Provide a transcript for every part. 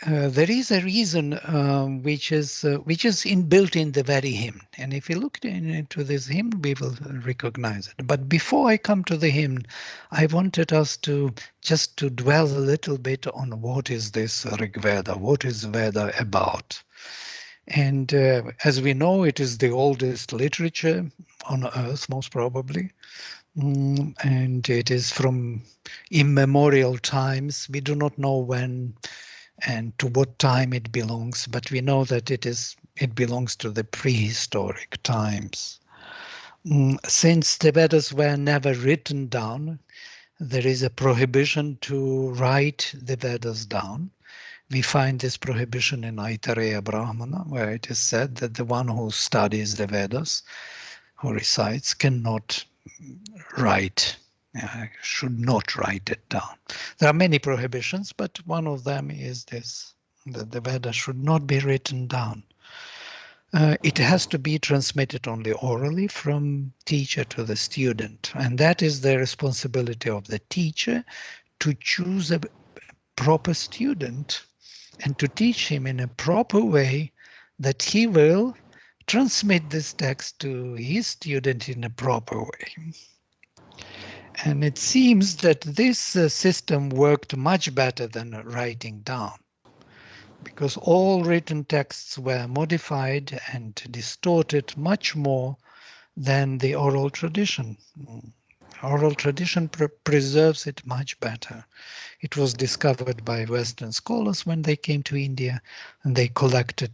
There is a reason which is inbuilt in the very hymn, and if you look into this hymn, we will recognize it. But before I come to the hymn, I wanted us to just to dwell a little bit on what is this Rigveda, what is Veda about. And as we know, it is the oldest literature on earth, most probably. And it is from immemorial times. We do not know when and to what time it belongs, but we know that it belongs to the prehistoric times. Since the Vedas were never written down, there is a prohibition to write the Vedas down. We find this prohibition in Aitareya Brahmana, where it is said that the one who studies the Vedas, who recites, cannot write, should not write it down. There are many prohibitions, but one of them is this, that the Veda should not be written down. It has to be transmitted only orally from teacher to the student, and that is the responsibility of the teacher to choose a proper student and to teach him in a proper way that he will transmit this text to his student in a proper way. And it seems that this system worked much better than writing down, because all written texts were modified and distorted much more than the oral tradition. Oral tradition preserves it much better. It was discovered by Western scholars when they came to India, and they collected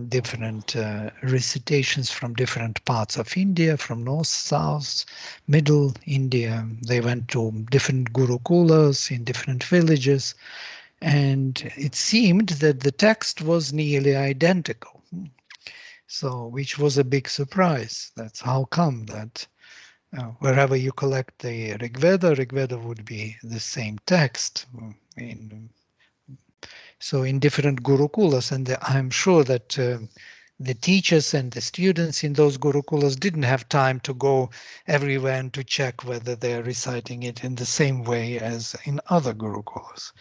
different recitations from different parts of India, from north, south, middle India. They went to different gurukulas in different villages, and it seemed that the text was nearly identical. So, which was a big surprise. That's how come that wherever you collect the Rigveda would be the same text. So in different gurukulas, and I'm sure that the teachers and the students in those gurukulas didn't have time to go everywhere and to check whether they're reciting it in the same way as in other gurukulas.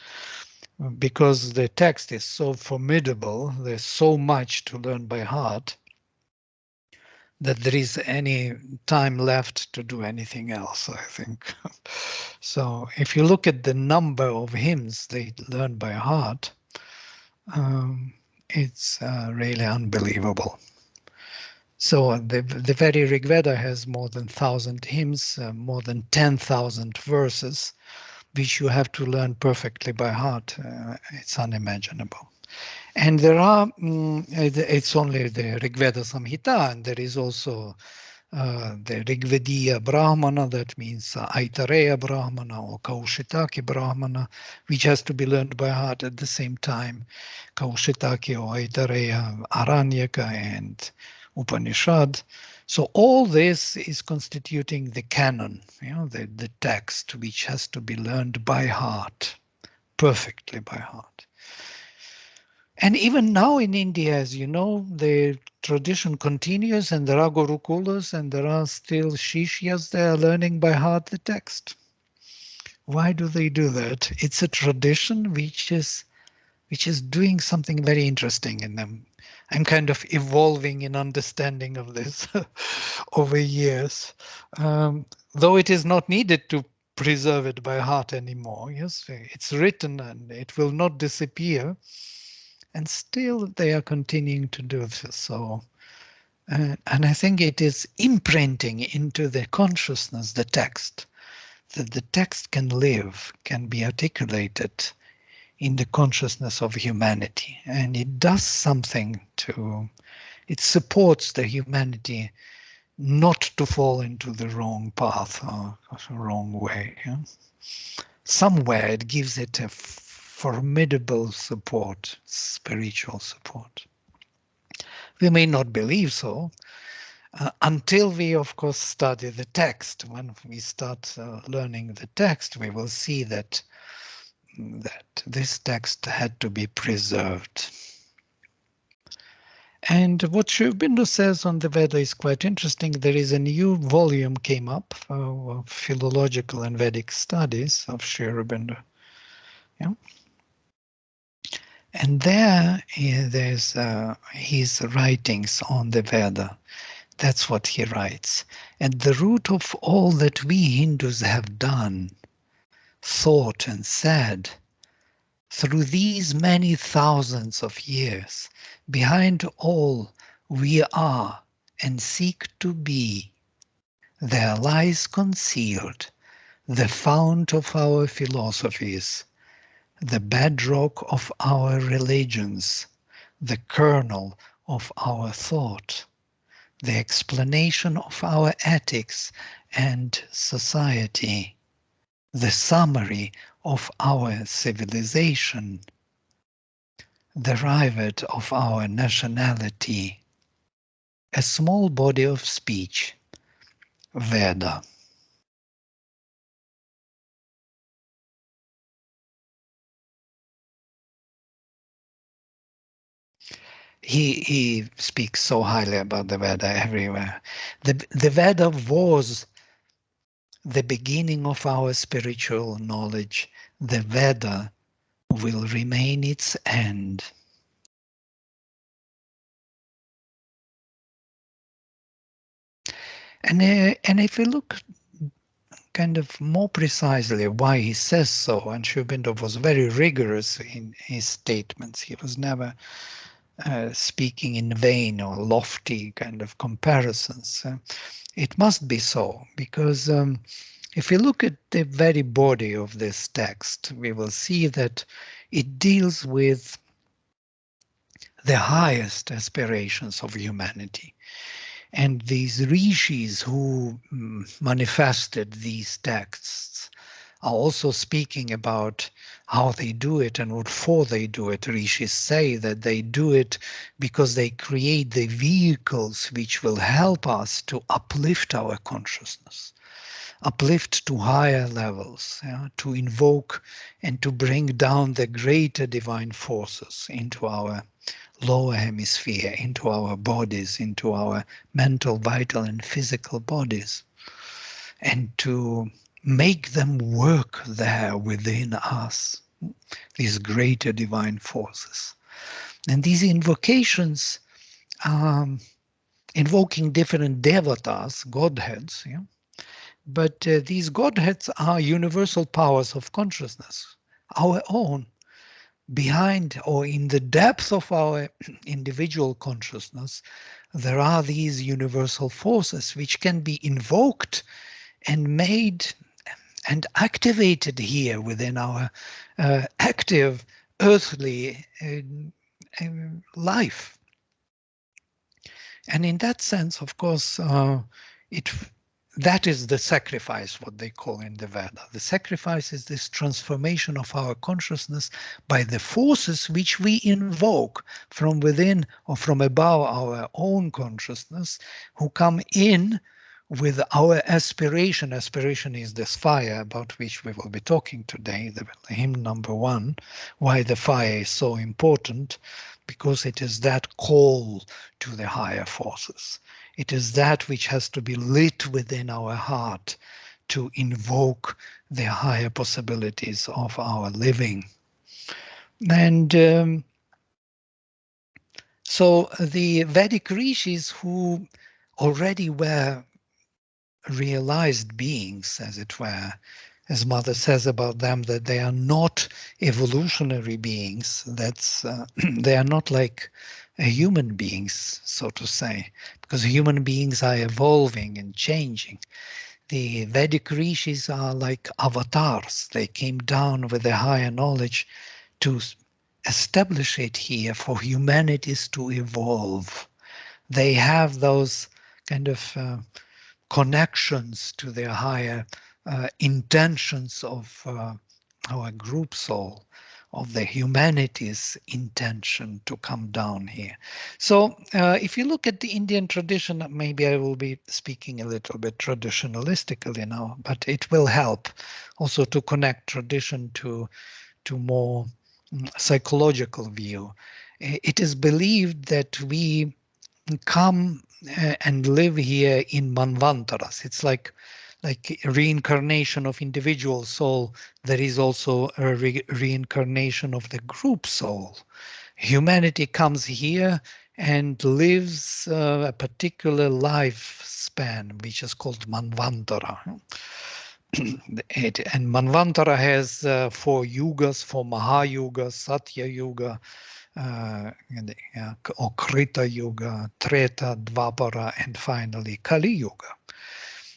Because the text is so formidable, there's so much to learn by heart, that there is any time left to do anything else, I think. So if you look at the number of hymns they learn by heart, it's really unbelievable. So the very Rigveda has more than 1,000 hymns, more than 10,000 verses, which you have to learn perfectly by heart. It's unimaginable. And there are, it's only the Rigveda Samhita, and there is also the Rigvediya Brahmana, that means Aitareya Brahmana or Kaushitaki Brahmana, which has to be learned by heart at the same time. Kaushitaki or Aitareya, Aranyaka and Upanishad. So all this is constituting the canon, the text, which has to be learned by heart, perfectly by heart. And even now in India, as you know, the tradition continues, and there are gurukulas and there are still shishyas there learning by heart the text. Why do they do that? It's a tradition which is doing something very interesting in them. I'm kind of evolving in understanding of this over years, though it is not needed to preserve it by heart anymore. Yes, it's written and it will not disappear. And still they are continuing to do this. So, and I think it is imprinting into the consciousness, the text, that the text can live, can be articulated in the consciousness of humanity. And it does something it supports the humanity not to fall into the wrong path or wrong way. Yeah? Somewhere it gives it a formidable support, spiritual support. We may not believe so until we, of course, study the text. When we start learning the text, we will see that this text had to be preserved. And what Sri Aurobindo says on the Veda is quite interesting. There is a new volume came up of philological and Vedic studies of Sri Aurobindo. Yeah? And there's his writings on the Veda. That's what he writes. At the root of all that we Hindus have done, thought, and said through these many thousands of years, behind all we are and seek to be, there lies concealed the fount of our philosophies, the bedrock of our religions, the kernel of our thought, the explanation of our ethics and society, the summary of our civilization, the rivet of our nationality, a small body of speech, Veda. He speaks so highly about the Veda everywhere. The Veda was the beginning of our spiritual knowledge. The Veda will remain its end. And if we look kind of more precisely why he says so, and Sri Aurobindo was very rigorous in his statements. He was never speaking in vain or lofty kind of comparisons. It must be so, because if we look at the very body of this text, we will see that it deals with the highest aspirations of humanity. And these rishis who manifested these texts are also speaking about how they do it and what for they do it. Rishis say that they do it because they create the vehicles which will help us to uplift our consciousness, uplift to higher levels, yeah, to invoke and to bring down the greater divine forces into our lower hemisphere, into our bodies, into our mental, vital, and physical bodies, and to make them work there within us, these greater divine forces. And these invocations, invoking different devatas, godheads, yeah, but these godheads are universal powers of consciousness, our own. Behind or in the depth of our individual consciousness, there are these universal forces which can be invoked and made and activated here within our active earthly life. And in that sense, of course, it that is the sacrifice, what they call in the Veda. The sacrifice is this transformation of our consciousness by the forces which we invoke from within or from above our own consciousness, who come in with our aspiration. Aspiration is this fire about which we will be talking today, the hymn number 1, why the fire is so important, because it is that call to the higher forces. It is that which has to be lit within our heart to invoke the higher possibilities of our living. And so the Vedic rishis, who already were realized beings, as it were, as Mother says about them, that they are not evolutionary beings. That's they are not like human beings, so to say, because human beings are evolving and changing. The Vedic rishis are like avatars. They came down with a higher knowledge to establish it here for humanities to evolve. They have those kind of connections to their higher intentions of our group soul, of the humanity's intention to come down here. So if you look at the Indian tradition, maybe I will be speaking a little bit traditionalistically now, but it will help also to connect tradition to more psychological view. It is believed that we come and live here in manvantaras. It's like like reincarnation of individual soul, there is also a reincarnation of the group soul. Humanity comes here and lives a particular lifespan, which is called Manvantara. And Manvantara has 4 yugas, 4 Mahayugas, Satya Yuga, or Krita Yuga, Treta, Dvapara, and finally Kali Yuga.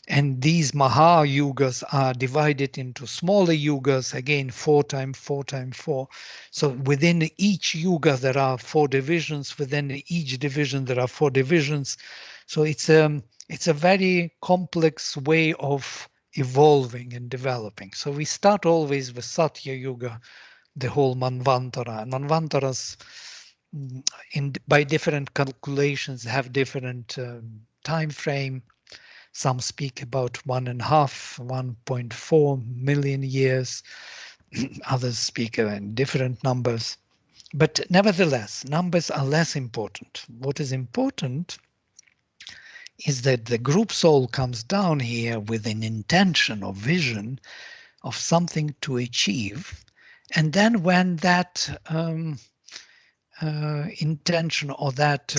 And these Mahayugas are divided into smaller yugas, again 4 times 4 times 4. So within each yuga there are 4 divisions. Within each division there are 4 divisions. So it's a very complex way of evolving and developing. So we start always with Satya Yuga, the whole Manvantara. And Manvantaras, by different calculations, have different time frame. Some speak about 1.5, 1.4 million years. Others speak in different numbers. But nevertheless, numbers are less important. What is important is that the group soul comes down here with an intention or vision of something to achieve. And then when that intention or that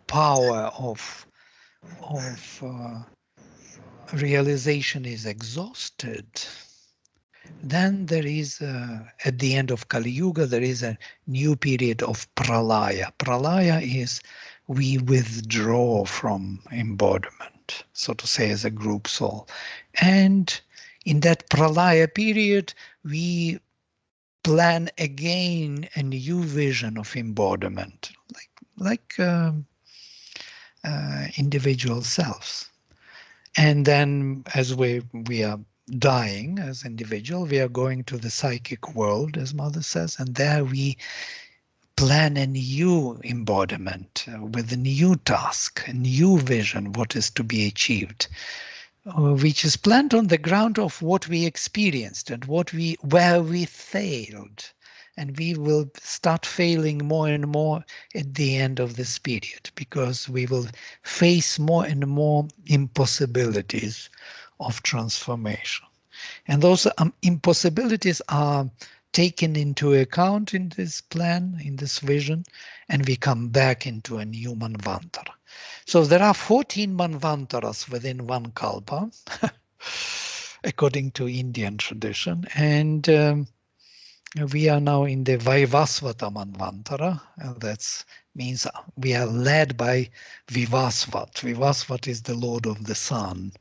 power of realization is exhausted, then there is, at the end of Kali Yuga, there is a new period of Pralaya. Pralaya is we withdraw from embodiment, so to say, as a group soul. And in that Pralaya period, we plan again a new vision of embodiment, like individual selves. And then as we are dying as individual, we are going to the psychic world, as Mother says, and there we plan a new embodiment with a new task, a new vision, what is to be achieved, which is planned on the ground of what we experienced and where we failed. And we will start failing more and more at the end of this period, because we will face more and more impossibilities of transformation. And those impossibilities are taken into account in this plan, in this vision, and we come back into a new Manvantara. So there are 14 Manvantaras within one Kalpa, according to Indian tradition, and we are now in the Vaivasvata Manvantara, and that means we are led by Vivasvat. Vivasvat is the Lord of the Sun.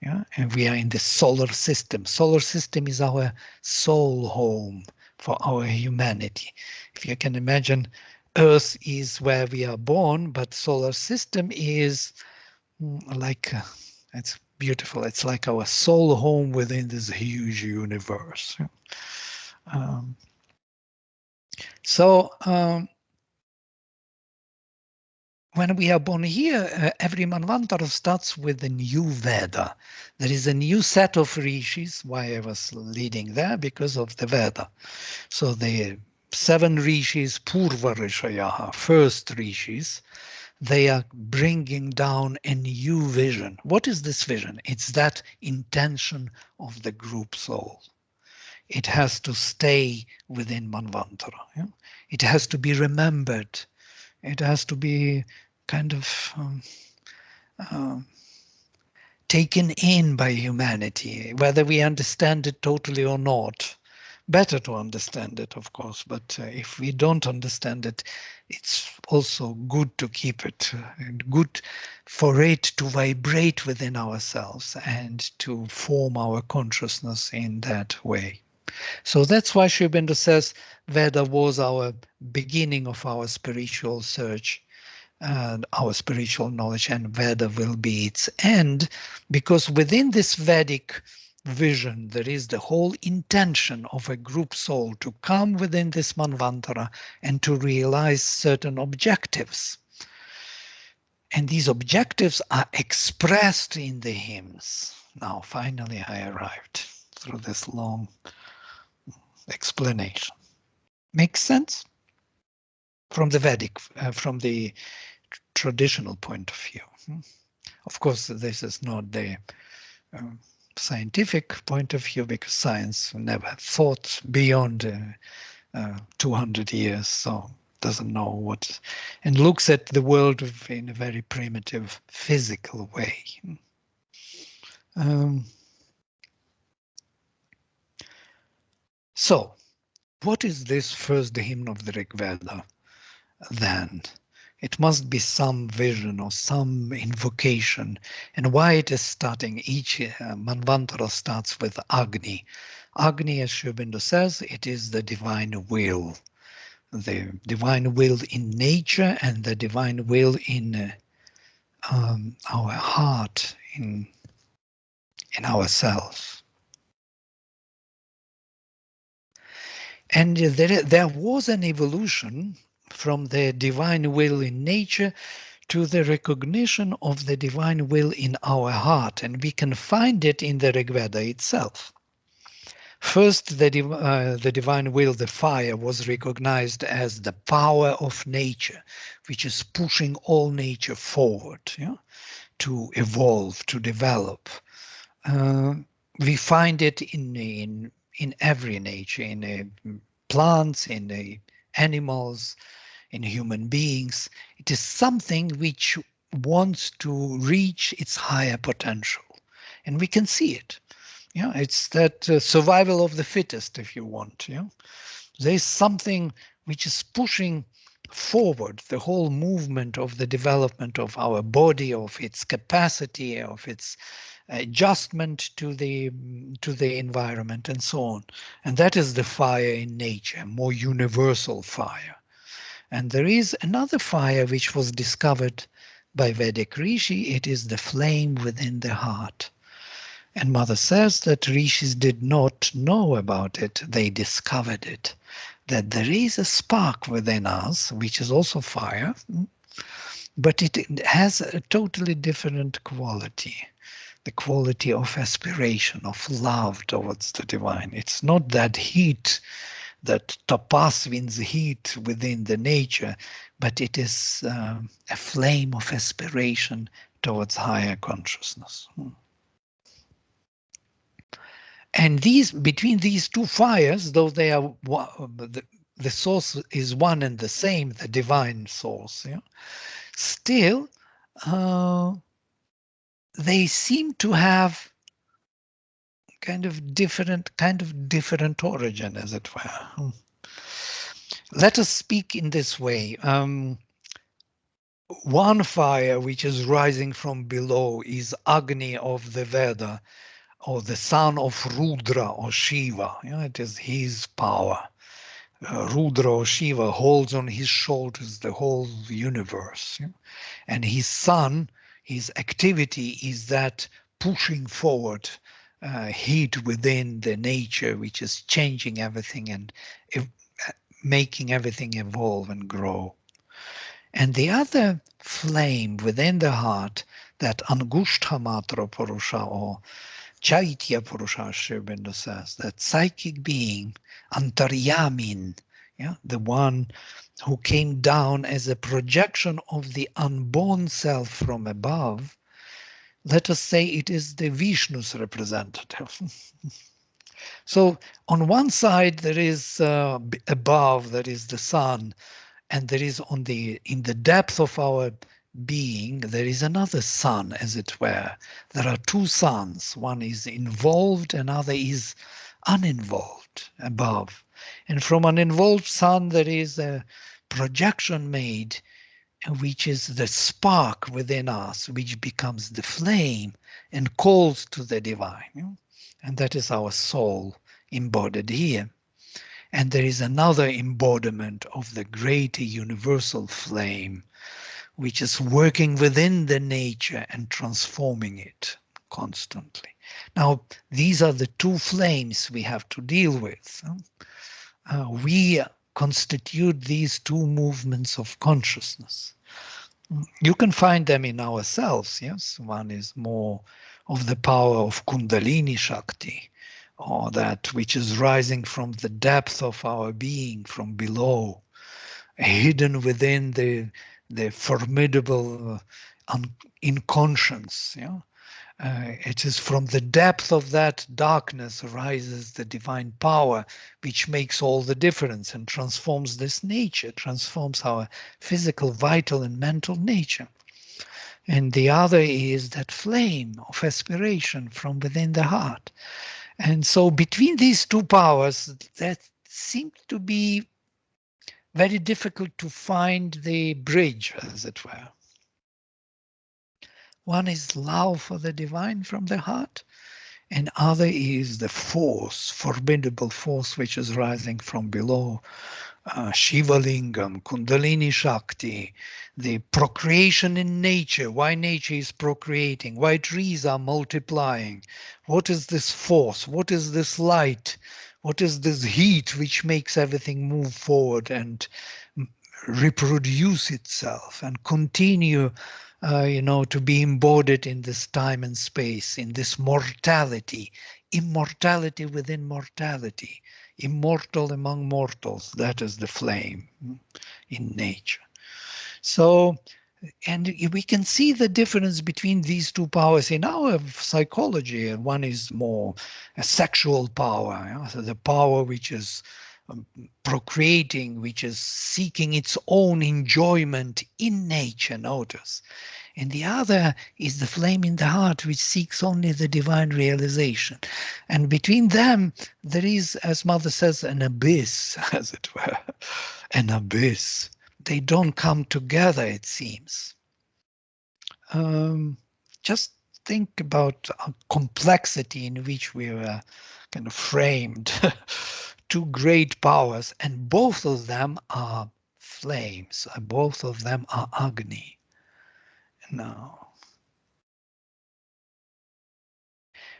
Yeah? And we are in the solar system. Solar system is our soul home for our humanity. If you can imagine, Earth is where we are born, but solar system is like, it's beautiful. It's like our soul home within this huge universe. Um, so when we are born here, every Manvantara starts with a new Veda. There is a new set of rishis. Why I was leading there? Because of the Veda. So the 7 rishis, Purvarishaya, first rishis, they are bringing down a new vision. What is this vision? It's that intention of the group soul. It has to stay within Manvantara. Yeah? It has to be remembered. It has to be kind of taken in by humanity, whether we understand it totally or not. Better to understand it, of course, but if we don't understand it, it's also good to keep it, and good for it to vibrate within ourselves and to form our consciousness in that way. So that's why Sri Aurobindo says Veda was our beginning of our spiritual search and our spiritual knowledge, and Veda will be its end, because within this Vedic vision there is the whole intention of a group soul to come within this Manvantara and to realize certain objectives. And these objectives are expressed in the hymns. Now, finally, I arrived through this long explanation. Makes sense? From the Vedic, from the traditional point of view. Of course, this is not the scientific point of view, because science never thought beyond 200 years, so doesn't know what, and looks at the world in a very primitive physical way. Um, so, what is this first hymn of the Rigveda then? It must be some vision or some invocation. And why it is starting, each Manvantara starts with Agni. Agni, as Sri Aurobindo says, it is the divine will. The divine will in nature and the divine will in our heart, in ourselves. And there was an evolution from the divine will in nature to the recognition of the divine will in our heart, and we can find it in the Rigveda itself. First, the divine will, the fire, was recognized as the power of nature, which is pushing all nature forward, to evolve, to develop. We find it in every nature, in plants, in animals, in human beings. It is something which wants to reach its higher potential, and we can see it. It's that survival of the fittest, if you want. There's something which is pushing forward the whole movement of the development of our body, of its capacity, of its adjustment to the environment, and so on. And that is the fire in nature, more universal fire. And there is another fire which was discovered by Vedic Rishi. It is the flame within the heart. And Mother says that Rishis did not know about it, they discovered it. That there is a spark within us, which is also fire, but it has a totally different quality. The quality of aspiration, of love towards the divine. It's not that heat, that tapasvin's heat within the nature, but it is a flame of aspiration towards higher consciousness. And between these two fires, though they are the source is one and the same, the divine source, still they seem to have kind of different origin, as it were. Let us speak in this way. One fire which is rising from below is Agni of the Veda, or the son of Rudra or Shiva. It is his power. Rudra or Shiva holds on his shoulders the whole universe. And his son, his activity is that pushing forward heat within the nature, which is changing everything and making everything evolve and grow. And the other flame within the heart, that Angushthamatra Purusha or Chaitya Purusha, Sri Aurobindo says, that psychic being, Antaryamin, the one who came down as a projection of the unborn self from above, let us say it is the Vishnu's representative. So on one side there is above, there is the sun, and there is in the depth of our being, there is another sun, as it were. There are two suns. One is involved, another is uninvolved above. And from an involved sun, there is a projection made, which is the spark within us, which becomes the flame and calls to the divine. And that is our soul embodied here. And there is another embodiment of the greater universal flame, which is working within the nature and transforming it constantly. Now, these are the two flames we have to deal with. We constitute these two movements of consciousness. You can find them in ourselves, yes? One is more of the power of Kundalini Shakti, or that which is rising from the depth of our being, from below, hidden within the formidable in conscience. Yeah? It is from the depth of that darkness arises the divine power, which makes all the difference and transforms this nature, transforms our physical, vital, and mental nature. And the other is that flame of aspiration from within the heart. And so between these two powers, that seemed to be very difficult to find the bridge, as it were. One is love for the divine from the heart, and other is the force, formidable force which is rising from below, Shiva Lingam, Kundalini Shakti, the procreation in nature, why nature is procreating, why trees are multiplying. What is this force? What is this light? What is this heat which makes everything move forward and reproduce itself and continue, to be embodied in this time and space, in this mortality, immortality within mortality, immortal among mortals. That is the flame in nature. So, and we can see the difference between these two powers in our psychology. One is more a sexual power, so the power which is procreating, which is seeking its own enjoyment in nature, notice. And the other is the flame in the heart, which seeks only the divine realization. And between them, there is, as Mother says, an abyss, as it were, an abyss. They don't come together, it seems. Just think about a complexity in which we were kind of framed. Two great powers, and both of them are flames. Both of them are Agni. Now,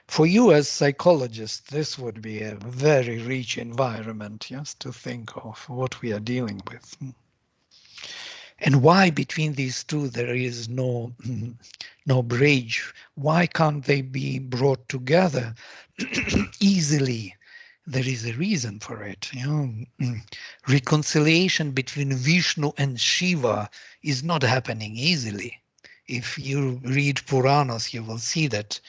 for you as psychologists, this would be a very rich environment, just to think of what we are dealing with. And why between these two there is no bridge? Why can't they be brought together easily? There is a reason for it. Reconciliation between Vishnu and Shiva is not happening easily. If you read Puranas, you will see that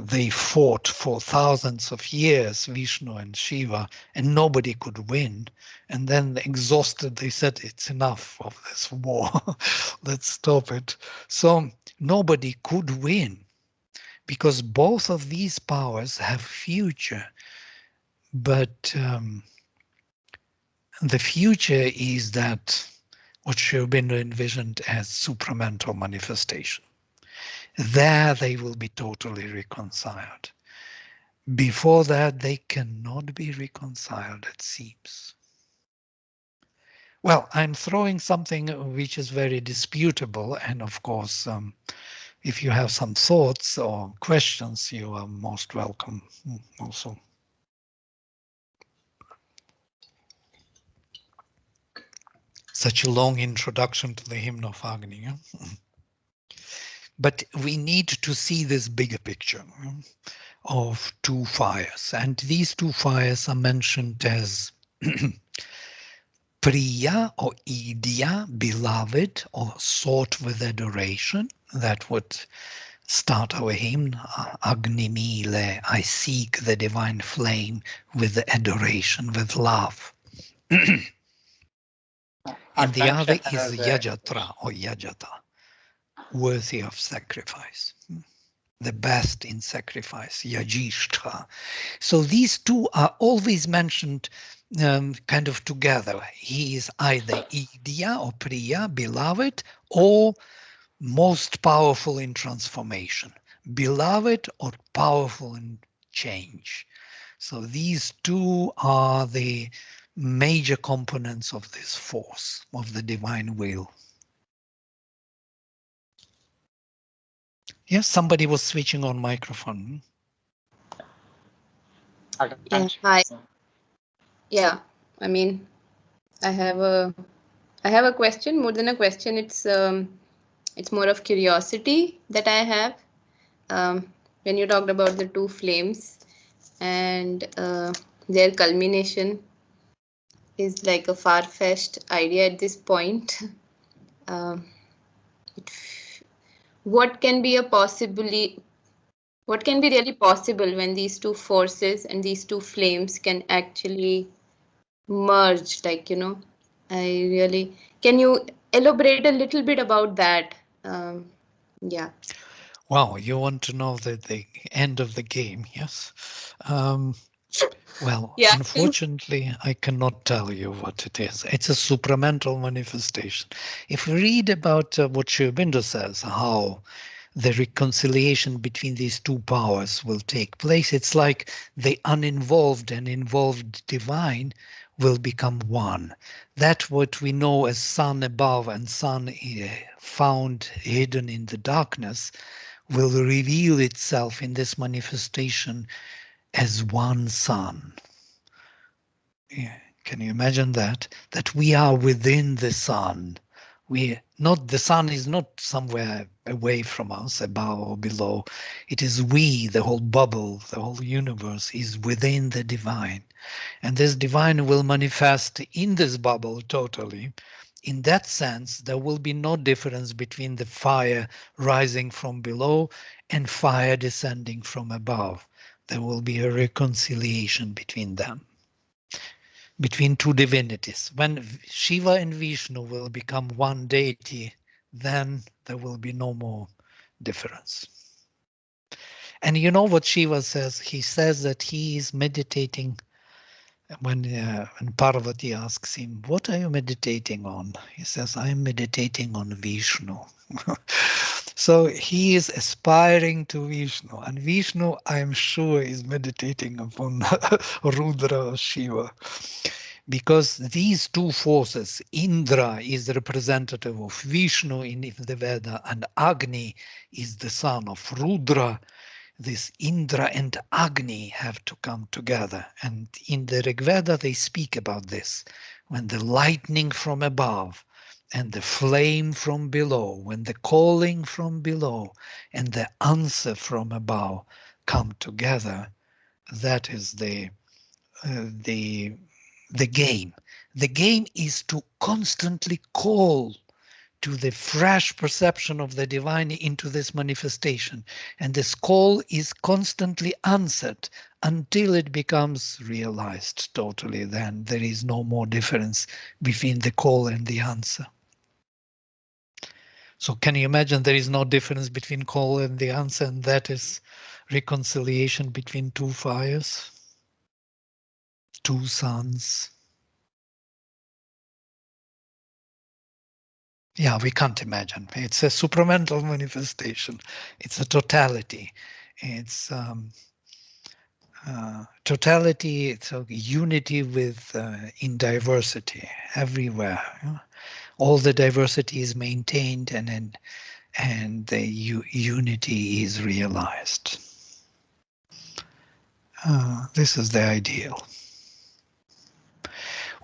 they fought for thousands of years, Vishnu and Shiva, and nobody could win. And then exhausted, they said, it's enough of this war. Let's stop it. So nobody could win because both of these powers have future. But the future is that what should have been envisioned as supramental manifestation. There they will be totally reconciled. Before that, they cannot be reconciled, it seems. Well, I'm throwing something which is very disputable, and of course, if you have some thoughts or questions, you are most welcome also. Such a long introduction to the hymn of Agni. But we need to see this bigger picture of two fires, and these two fires are mentioned as Priya or Idya, beloved or sought with adoration. That would start our hymn, Agni Mile, I seek the divine flame with adoration, with love. And the other is Yajatra or Yajata, worthy of sacrifice. The best in sacrifice, Yajishtra. So these two are always mentioned kind of together. He is either Idya or Priya, beloved, or most powerful in transformation, beloved or powerful in change. So these two are the major components of this force, of the divine will. Yes, somebody was switching on microphone. Yeah, hi. Yeah, I mean, I have a question. More than a question, it's more of curiosity that I have. When you talked about the two flames and their culmination is like a far-fetched idea at this point. It what can be really possible when these two forces and these two flames can actually merge, like, I really, can you elaborate a little bit about that? Yeah. Wow, you want to know the end of the game, yes? Well, Yeah. unfortunately, I cannot tell you what it is. It's a supramental manifestation. If you read about what Sri Aurobindo says, how the reconciliation between these two powers will take place, it's like the uninvolved and involved divine will become one. That what we know as sun above and sun found hidden in the darkness will reveal itself in this manifestation as one sun. Yeah. Can you imagine that? That we are within the sun. We not the sun is not somewhere away from us, above or below. It is we, the whole bubble, the whole universe is within the divine. And this divine will manifest in this bubble totally. In that sense, there will be no difference between the fire rising from below and fire descending from above. There will be a reconciliation between them, between two divinities. When Shiva and Vishnu will become one deity, then there will be no more difference. And you know what Shiva says? He says that he is meditating. When Parvati asks him, "What are you meditating on?" He says, "I am meditating on Vishnu." So he is aspiring to Vishnu, and Vishnu, I am sure, is meditating upon Rudra, Shiva. Because these two forces, Indra is the representative of Vishnu in the Veda, and Agni is the son of Rudra. This Indra and Agni have to come together. And in the Rigveda, they speak about this. When the lightning from above and the flame from below, when the calling from below and the answer from above come together, that is the game. The game is to constantly call to the fresh perception of the divine into this manifestation. And this call is constantly answered until it becomes realized totally. Then there is no more difference between the call and the answer. So can you imagine there is no difference between call and the answer, and that is reconciliation between two fires, two suns. Yeah, we can't imagine. It's a supramental manifestation. It's a totality. It's totality. It's a unity with in diversity everywhere. All the diversity is maintained, and the unity is realized. This is the ideal.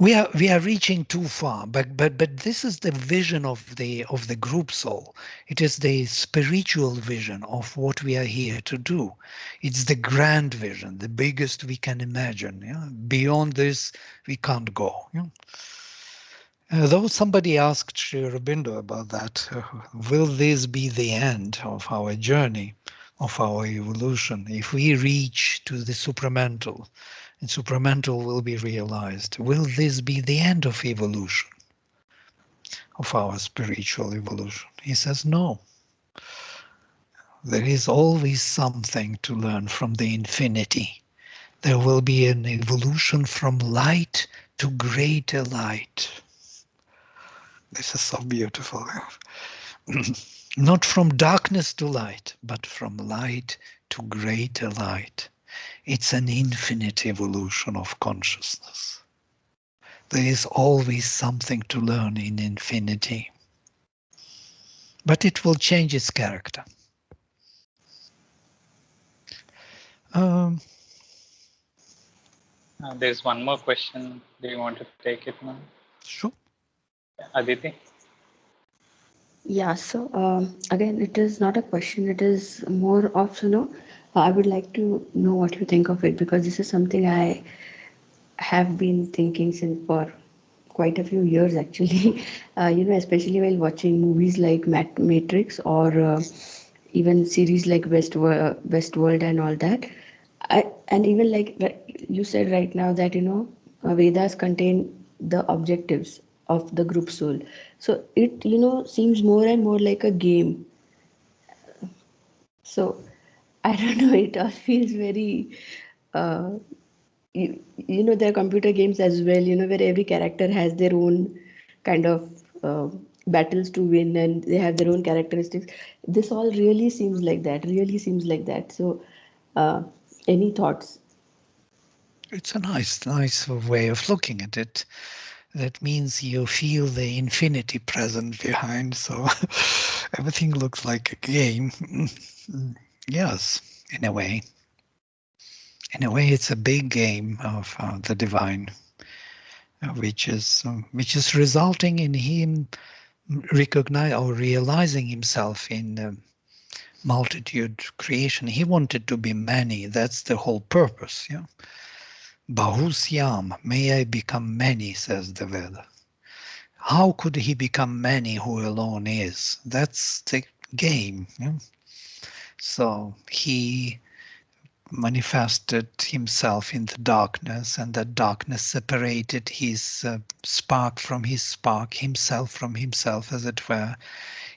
We are reaching too far, but this is the vision of the group soul. It is the spiritual vision of what we are here to do. It's the grand vision, the biggest we can imagine. Yeah? Beyond this, we can't go. Yeah? Though somebody asked Sri Aurobindo about that, will this be the end of our journey, of our evolution, if we reach to the supramental? And supramental will be realized. Will this be the end of evolution, of our spiritual evolution? He says, no. There is always something to learn from the infinity. There will be an evolution from light to greater light. This is so beautiful. Not from darkness to light, but from light to greater light. It's an infinite evolution of consciousness. There is always something to learn in infinity. But it will change its character. There's one more question. Do you want to take it now? Sure. Aditi? Yeah, so again, it is not a question, it is more of, I would like to know what you think of it, because this is something I have been thinking since for quite a few years actually. Especially while watching movies like Matrix or even series like Westworld and all that. And even like you said right now that Vedas contain the objectives of the group soul. So it seems more and more like a game. So I don't know. It all feels very. Uh, there are computer games as well. Where every character has their own kind of battles to win, and they have their own characteristics. This all really seems like that. Really seems like that. So, uh, any thoughts? It's a nice way of looking at it. That means you feel the infinity present behind, so everything looks like a game. Yes, in a way. In a way, it's a big game of the divine, which is resulting in him recognize or realizing himself in multitude creation. He wanted to be many. That's the whole purpose. Yeah. Bahusyam, may I become many, says the Veda. How could he become many who alone is? That's the game. Yeah? So he manifested himself in the darkness, and that darkness separated his spark from his spark, himself from himself, as it were,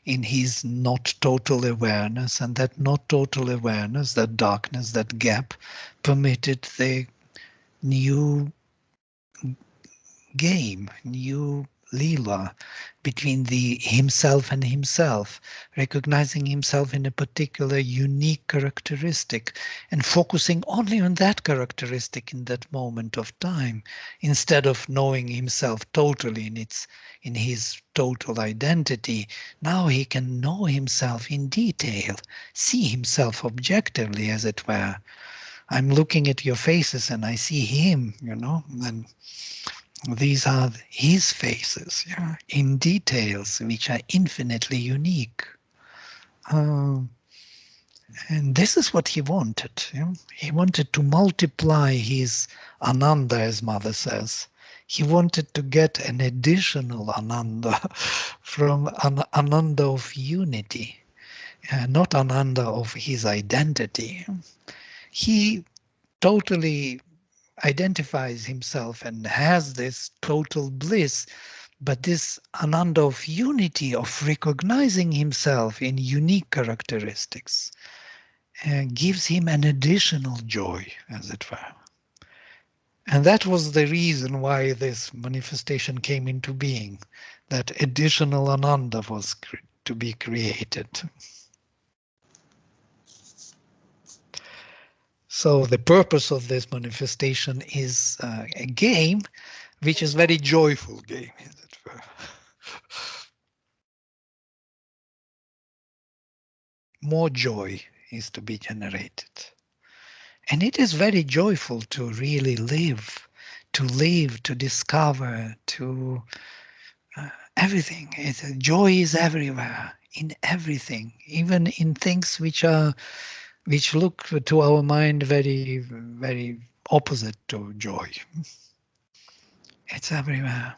in his not total awareness. And that not total awareness, that darkness, that gap, permitted the new game, new lila between the himself and himself, recognizing himself in a particular unique characteristic and focusing only on that characteristic in that moment of time, instead of knowing himself totally in his total identity. Now he can know himself in detail, see himself objectively, as it were. I'm looking at your faces and I see him, and these are his faces, yeah, in details which are infinitely unique. Uh, and this is what he wanted. He wanted to multiply his ananda, as Mother says. He wanted to get an additional ananda from an ananda of unity, not ananda of his identity. He totally identifies himself and has this total bliss, but this ananda of unity, of recognizing himself in unique characteristics, gives him an additional joy, as it were. And that was the reason why this manifestation came into being. That additional ananda was to be created. So the purpose of this manifestation is a game, which is very joyful game, as it were. More joy is to be generated. And it is very joyful to really live, to discover, to everything. Joy is everywhere, in everything, even in things which look to our mind very, very opposite to joy. It's everywhere.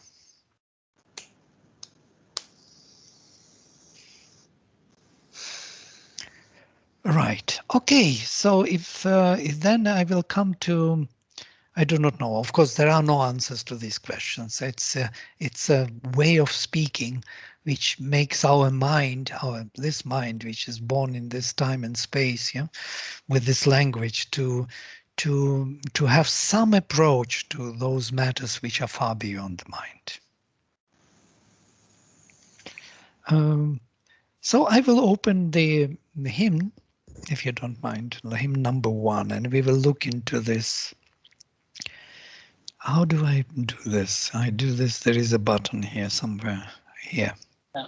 Right. Okay. So if then I will come to, I do not know. Of course, there are no answers to these questions. It's a way of speaking which makes our mind, this mind, which is born in this time and space, yeah, with this language, to have some approach to those matters which are far beyond the mind. So I will open the hymn, if you don't mind, hymn number 1, and we will look into this. How do I do this? I do this, there is a button here somewhere. Here. Yeah.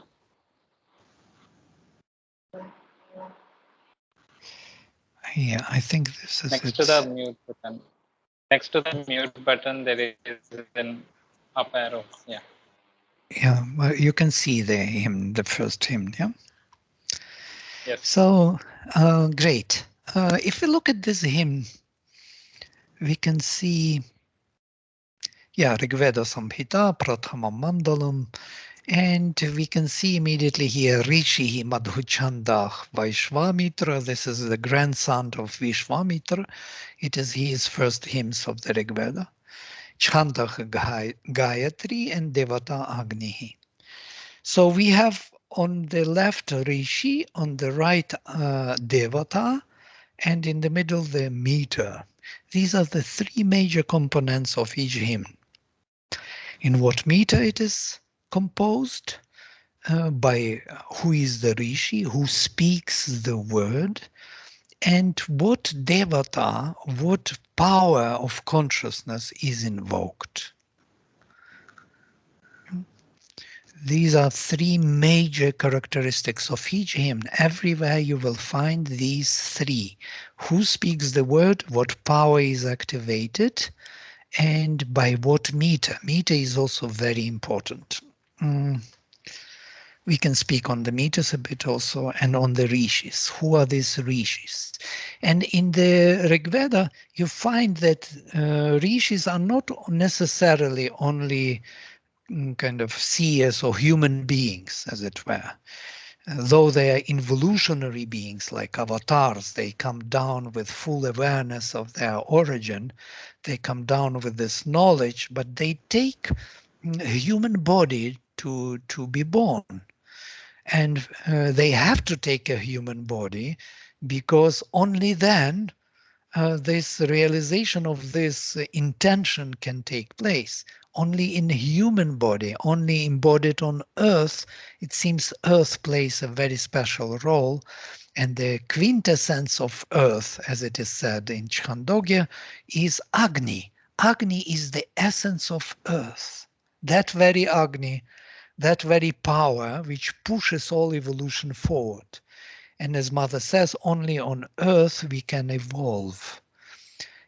Yeah, I think this is Next it. to the mute button. Next to the mute button, there is an up arrow. Yeah. Yeah, well, you can see the hymn, the first hymn, yeah? Yes. So, great. If we look at this hymn, we can see Yeah, Rigveda Samhita, Prathama Mandalam. And we can see immediately here Rishi Madhuchanda Vaishvamitra. This is the grandson of Vishvamitra. It is his first hymns of the Rigveda. Chandah Gayatri and Devata Agni. So we have on the left Rishi, on the right Devata, and in the middle the meter. These are the three major components of each hymn. In what meter it is composed, by who is the Rishi, who speaks the word, and what Devata, what power of consciousness is invoked. These are three major characteristics of each hymn. Everywhere you will find these three. Who speaks the word, what power is activated, and by what meter. Meter is also very important. We can speak on the meters a bit also, and on the rishis. Who are these rishis? And in the Rigveda, you find that rishis are not necessarily only kind of seers or human beings, as it were. Though they are involutionary beings like avatars, they come down with full awareness of their origin, they come down with this knowledge, but they take a human body to be born. And they have to take a human body because only then this realization of this intention can take place. Only in a human body, only embodied on earth, it seems earth plays a very special role. And the quintessence of earth, as it is said in Chandogya, is Agni. Agni is the essence of earth. That very Agni, that very power which pushes all evolution forward. And as Mother says, only on earth we can evolve.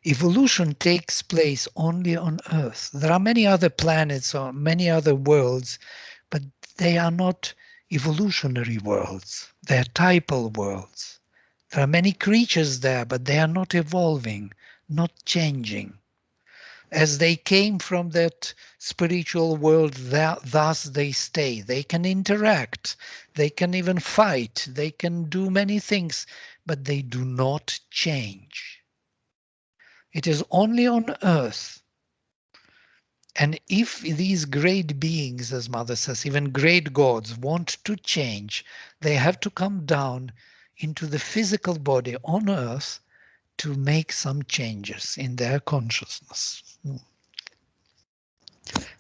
Evolution takes place only on earth. There are many other planets or many other worlds, but they are not evolutionary worlds. They are typal worlds. There are many creatures there, but they are not evolving, not changing. As they came from that spiritual world, thus they stay. They can interact, they can even fight, they can do many things, but they do not change. It is only on earth. And if these great beings, as Mother says, even great gods want to change, they have to come down into the physical body on earth to make some changes in their consciousness.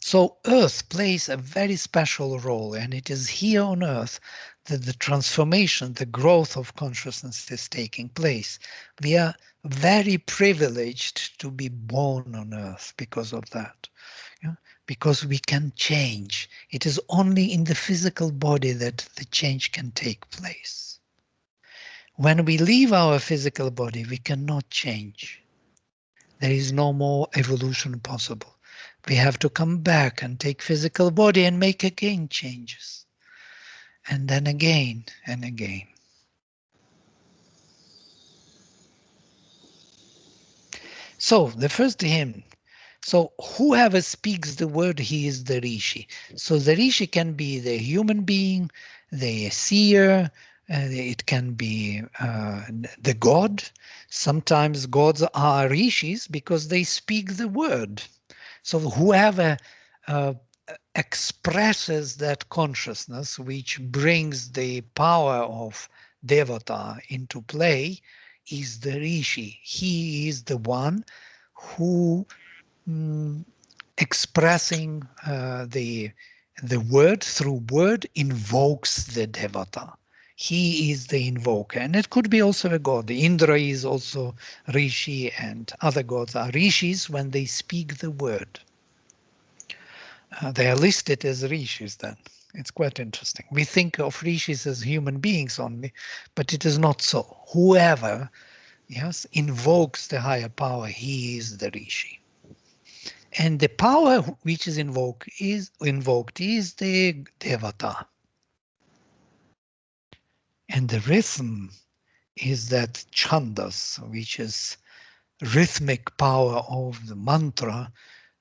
So earth plays a very special role, and it is here on earth that the transformation, the growth of consciousness is taking place. We are very privileged to be born on earth because of that. Yeah? Because we can change. It is only in the physical body that the change can take place. When we leave our physical body, we cannot change. There is no more evolution possible. We have to come back and take physical body and make again changes. And then again and again. So the first hymn. So whoever speaks the word, he is the Rishi. So the Rishi can be the human being, the seer, it can be the god. Sometimes gods are Rishis because they speak the word. So whoever expresses that consciousness, which brings the power of Devata into play, is the Rishi. He is the one who, expressing the word through word, invokes the Devata. He is the invoker, and it could be also a god. Indra is also Rishi, and other gods are Rishis when they speak the word. They are listed as rishis then. It's quite interesting. We think of rishis as human beings only, but it is not so. Whoever, yes, invokes the higher power, he is the rishi. And the power which is invoked is the devata. And the rhythm is that chandas, which is rhythmic power of the mantra,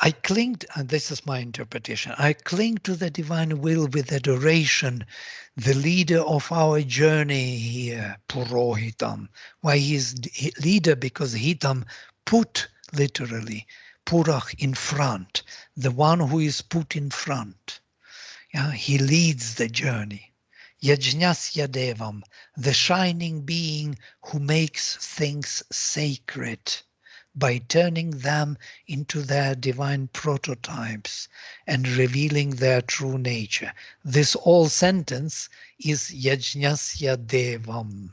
I cling, and this is my interpretation, I cling to the divine will with adoration, the leader of our journey here, Purohitam. Why he is leader? Because Hitam put, literally, Purach in front, the one who is put in front. Yeah, he leads the journey. Yajñasya Devam, the shining being who makes things sacred by turning them into their divine prototypes and revealing their true nature. This whole sentence is Yajñasya Devam.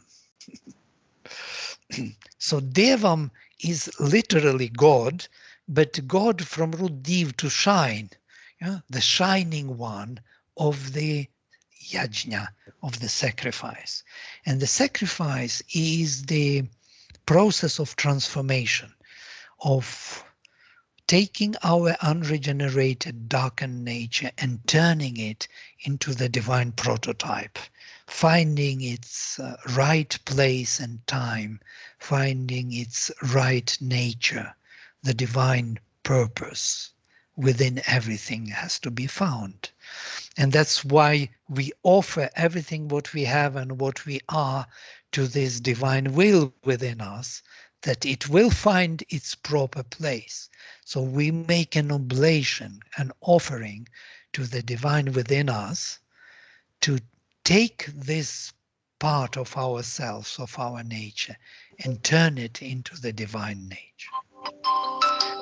So Devam is literally God, but God from root Div, to shine, yeah? The shining one of the yajna, of the sacrifice. And the sacrifice is the process of transformation, of taking our unregenerated, darkened nature and turning it into the divine prototype, finding its right place and time, finding its right nature, the divine purpose within everything has to be found. And that's why we offer everything what we have and what we are to this divine will within us, that it will find its proper place. So we make an oblation, an offering to the divine within us to take this part of ourselves, of our nature, and turn it into the divine nature.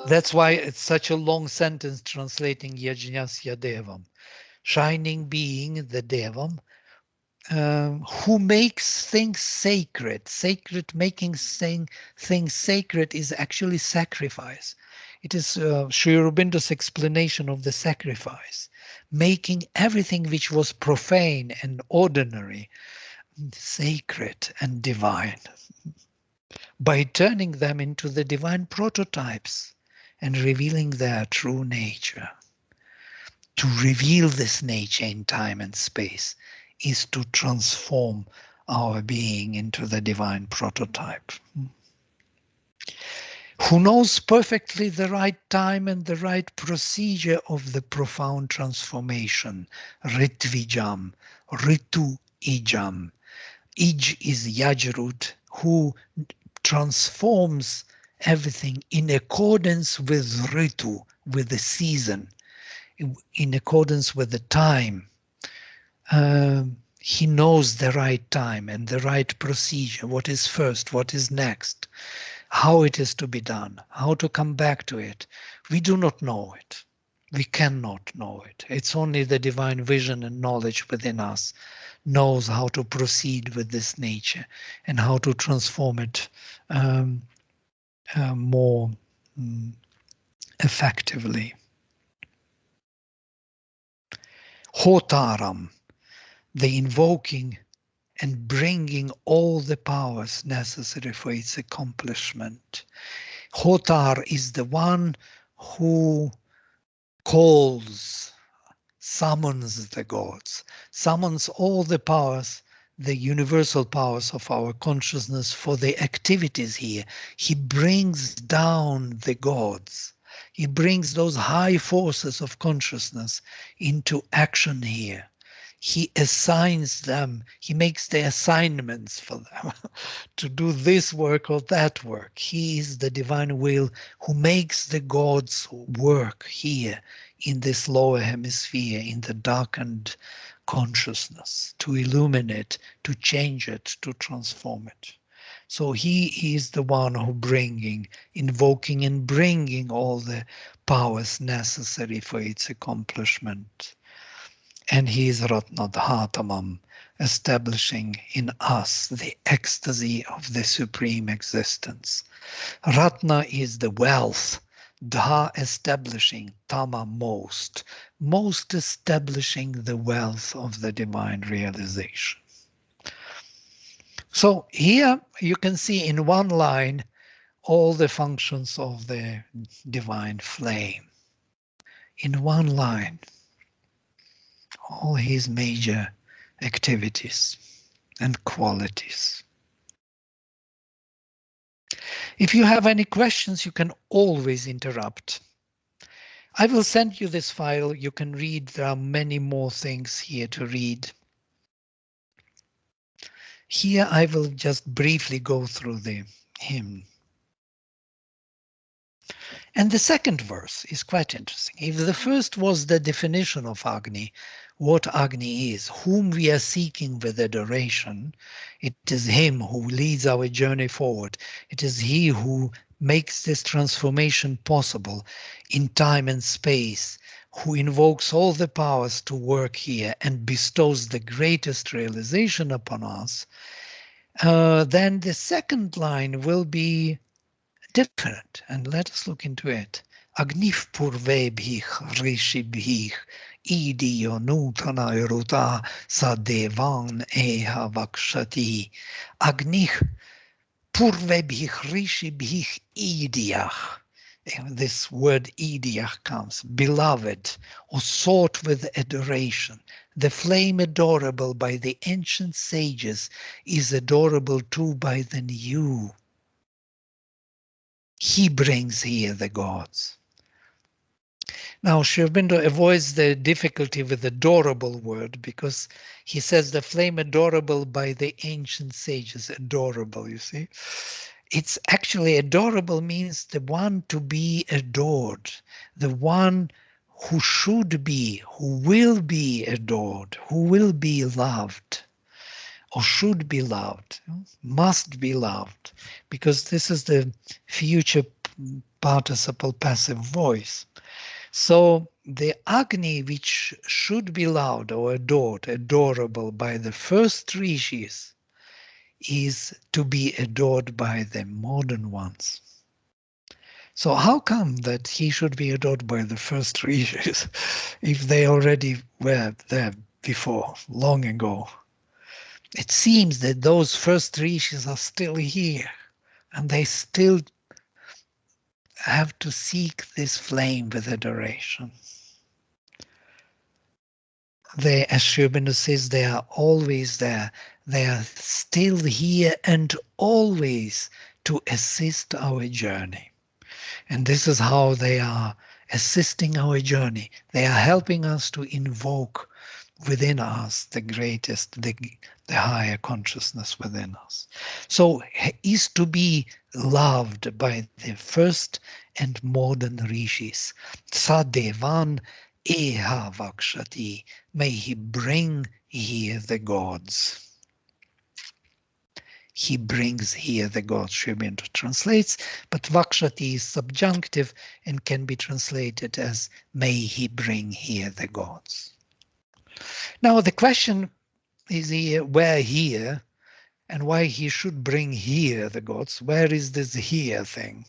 That's why it's such a long sentence translating Yajñasya Devam. Shining being, the Devam, who makes things sacred. Sacred, making things sacred is actually sacrifice. It is Sri Aurobindo's explanation of the sacrifice, making everything which was profane and ordinary sacred and divine by turning them into the divine prototypes and revealing their true nature. To reveal this nature in time and space is to transform our being into the divine prototype. Who knows perfectly the right time and the right procedure of the profound transformation, Ritvijam, Ritu Ijam. Ij is Yajrut, who transforms everything in accordance with Ritu, with the season, in accordance with the time. He knows the right time and the right procedure, what is first, what is next, how it is to be done, how to come back to it. We do not know it. We cannot know it. It's only the divine vision and knowledge within us knows how to proceed with this nature and how to transform it more effectively. Hotaram, the invoking and bringing all the powers necessary for its accomplishment. Hotar is the one who calls, summons the gods, summons all the powers, the universal powers of our consciousness for the activities here. He brings down the gods. He brings those high forces of consciousness into action here. He assigns them, he makes the assignments for them to do this work or that work. He is the divine will who makes the gods work here in this lower hemisphere, in the darkened consciousness, to illuminate, to change it, to transform it. So he is the one who invoking and bringing all the powers necessary for its accomplishment. And he is Ratnadhatamam, establishing in us the ecstasy of the supreme existence. Ratna is the wealth, Dha establishing, Tama most establishing the wealth of the divine realization. So here you can see in one line all the functions of the divine flame. In one line, all his major activities and qualities. If you have any questions, you can always interrupt. I will send you this file. You can read. There are many more things here to read. Here I will just briefly go through the hymn. And the second verse is quite interesting. If the first was the definition of Agni, what Agni is, whom we are seeking with adoration, it is him who leads our journey forward. It is he who makes this transformation possible in time and space, who invokes all the powers to work here and bestows the greatest realization upon us. Then the second line will be different, and let us look into it. Agnif purvebhih rishibhih idiyo nutana ruta sadevan eha vakshati. Agnich purvebhih rishibhih idiach. This word idiach comes, beloved, or sought with adoration. The flame adorable by the ancient sages is adorable too by the new. He brings here the gods. Now, Sri Aurobindo avoids the difficulty with the adorable word because he says the flame adorable by the ancient sages. Adorable, you see. It's actually adorable means the one to be adored, the one who should be, who will be adored, who will be loved, or should be loved, must be loved, because this is the future participle passive voice. So the Agni, which should be loved or adored, adorable by the first rishis, is to be adored by the modern ones. So how come that he should be adored by the first rishis if they already were there before, long ago? It seems that those first rishis are still here, and they still have to seek this flame with adoration. They, as Sri Aurobindo says, they are always there. They are still here and always to assist our journey. And this is how they are assisting our journey. They are helping us to invoke within us the greatest, the higher consciousness within us. So is to be loved by the first and modern rishis. Sadevan eha vakshati. May he bring here the gods. He brings here the gods, Sri Aurobindo translates, but vakshati is subjunctive and can be translated as may he bring here the gods. Now the question is here, where here, and why he should bring here the gods. Where is this here thing?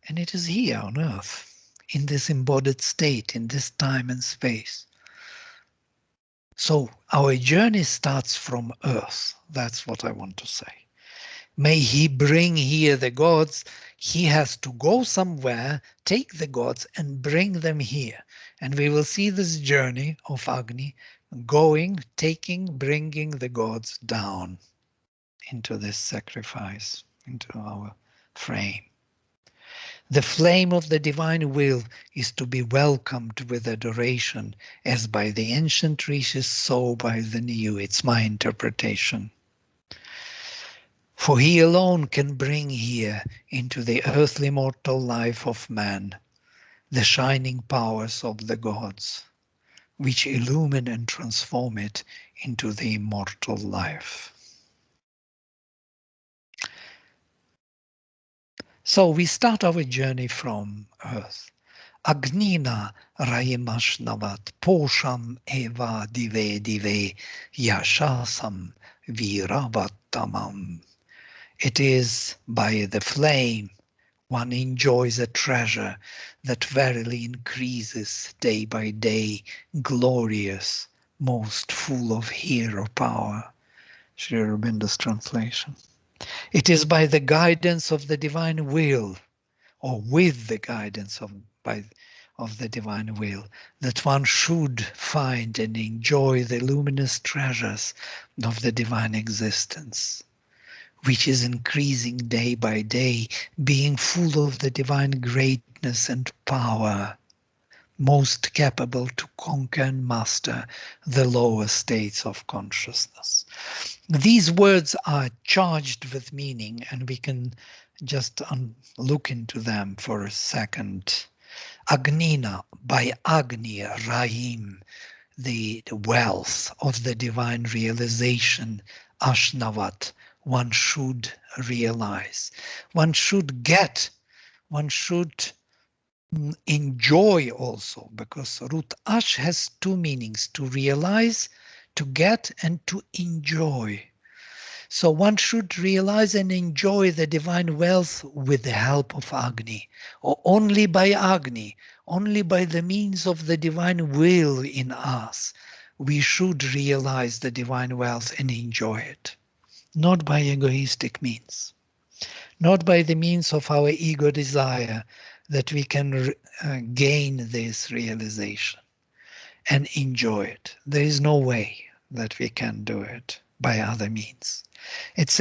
And it is here on earth, in this embodied state, in this time and space. So our journey starts from earth. That's what I want to say. May he bring here the gods. He has to go somewhere, take the gods and bring them here. And we will see this journey of Agni going, taking, bringing the gods down into this sacrifice, into our frame. The flame of the divine will is to be welcomed with adoration, as by the ancient rishis, so by the new. It's my interpretation. For he alone can bring here into the earthly mortal life of man the shining powers of the gods, which illumine and transform it into the immortal life. So we start our journey from earth. Agnina rayimashnavat posham eva dive dive yashasam viravatamam. It is by the flame one enjoys a treasure that verily increases day by day, glorious, most full of hero power. Sri Aurobindo's translation. It is by the guidance of the divine will, or with the guidance of the divine will, that one should find and enjoy the luminous treasures of the divine existence, which is increasing day by day, being full of the divine greatness and power, most capable to conquer and master the lower states of consciousness. These words are charged with meaning, and we can just look into them for a second. Agnina, by Agni, Rahim, the wealth of the divine realization, Ashnavat, one should realize. One should get, one should enjoy also, because root Ash has two meanings: to realize, to get, and to enjoy. So one should realize and enjoy the divine wealth with the help of Agni, or only by Agni, only by the means of the divine will in us. We should realize the divine wealth and enjoy it, not by egoistic means, not by the means of our ego desire that we can gain this realization and enjoy it. There is no way that we can do it by other means. It's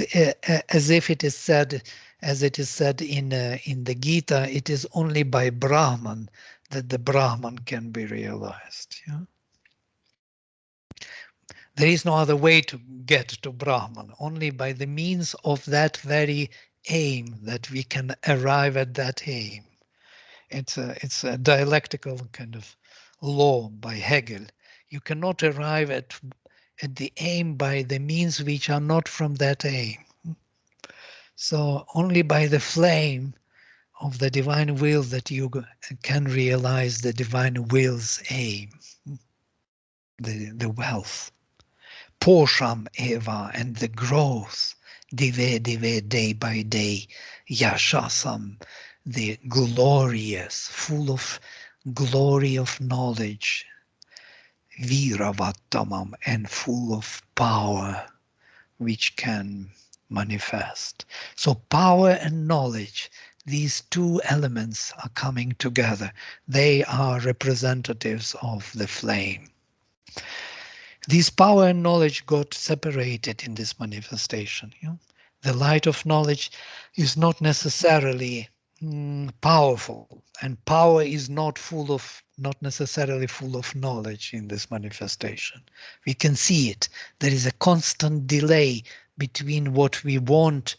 as if it is said, as it is said in the Gita, it is only by Brahman that the Brahman can be realized. Yeah? There is no other way to get to Brahman, only by the means of that very aim that we can arrive at that aim. It's a dialectical kind of law by Hegel. You cannot arrive at the aim by the means which are not from that aim. So only by the flame of the divine will that you can realize the divine will's aim, the wealth. Porsham eva, and the growth, dive dive, day by day, yashasam, the glorious, full of glory of knowledge, viravattamam, and full of power which can manifest. So power and knowledge, these two elements are coming together. They are representatives of the flame. These power and knowledge got separated in this manifestation. You know? The light of knowledge is not necessarily powerful, and power is not necessarily full of knowledge in this manifestation. We can see it. There is a constant delay between what we want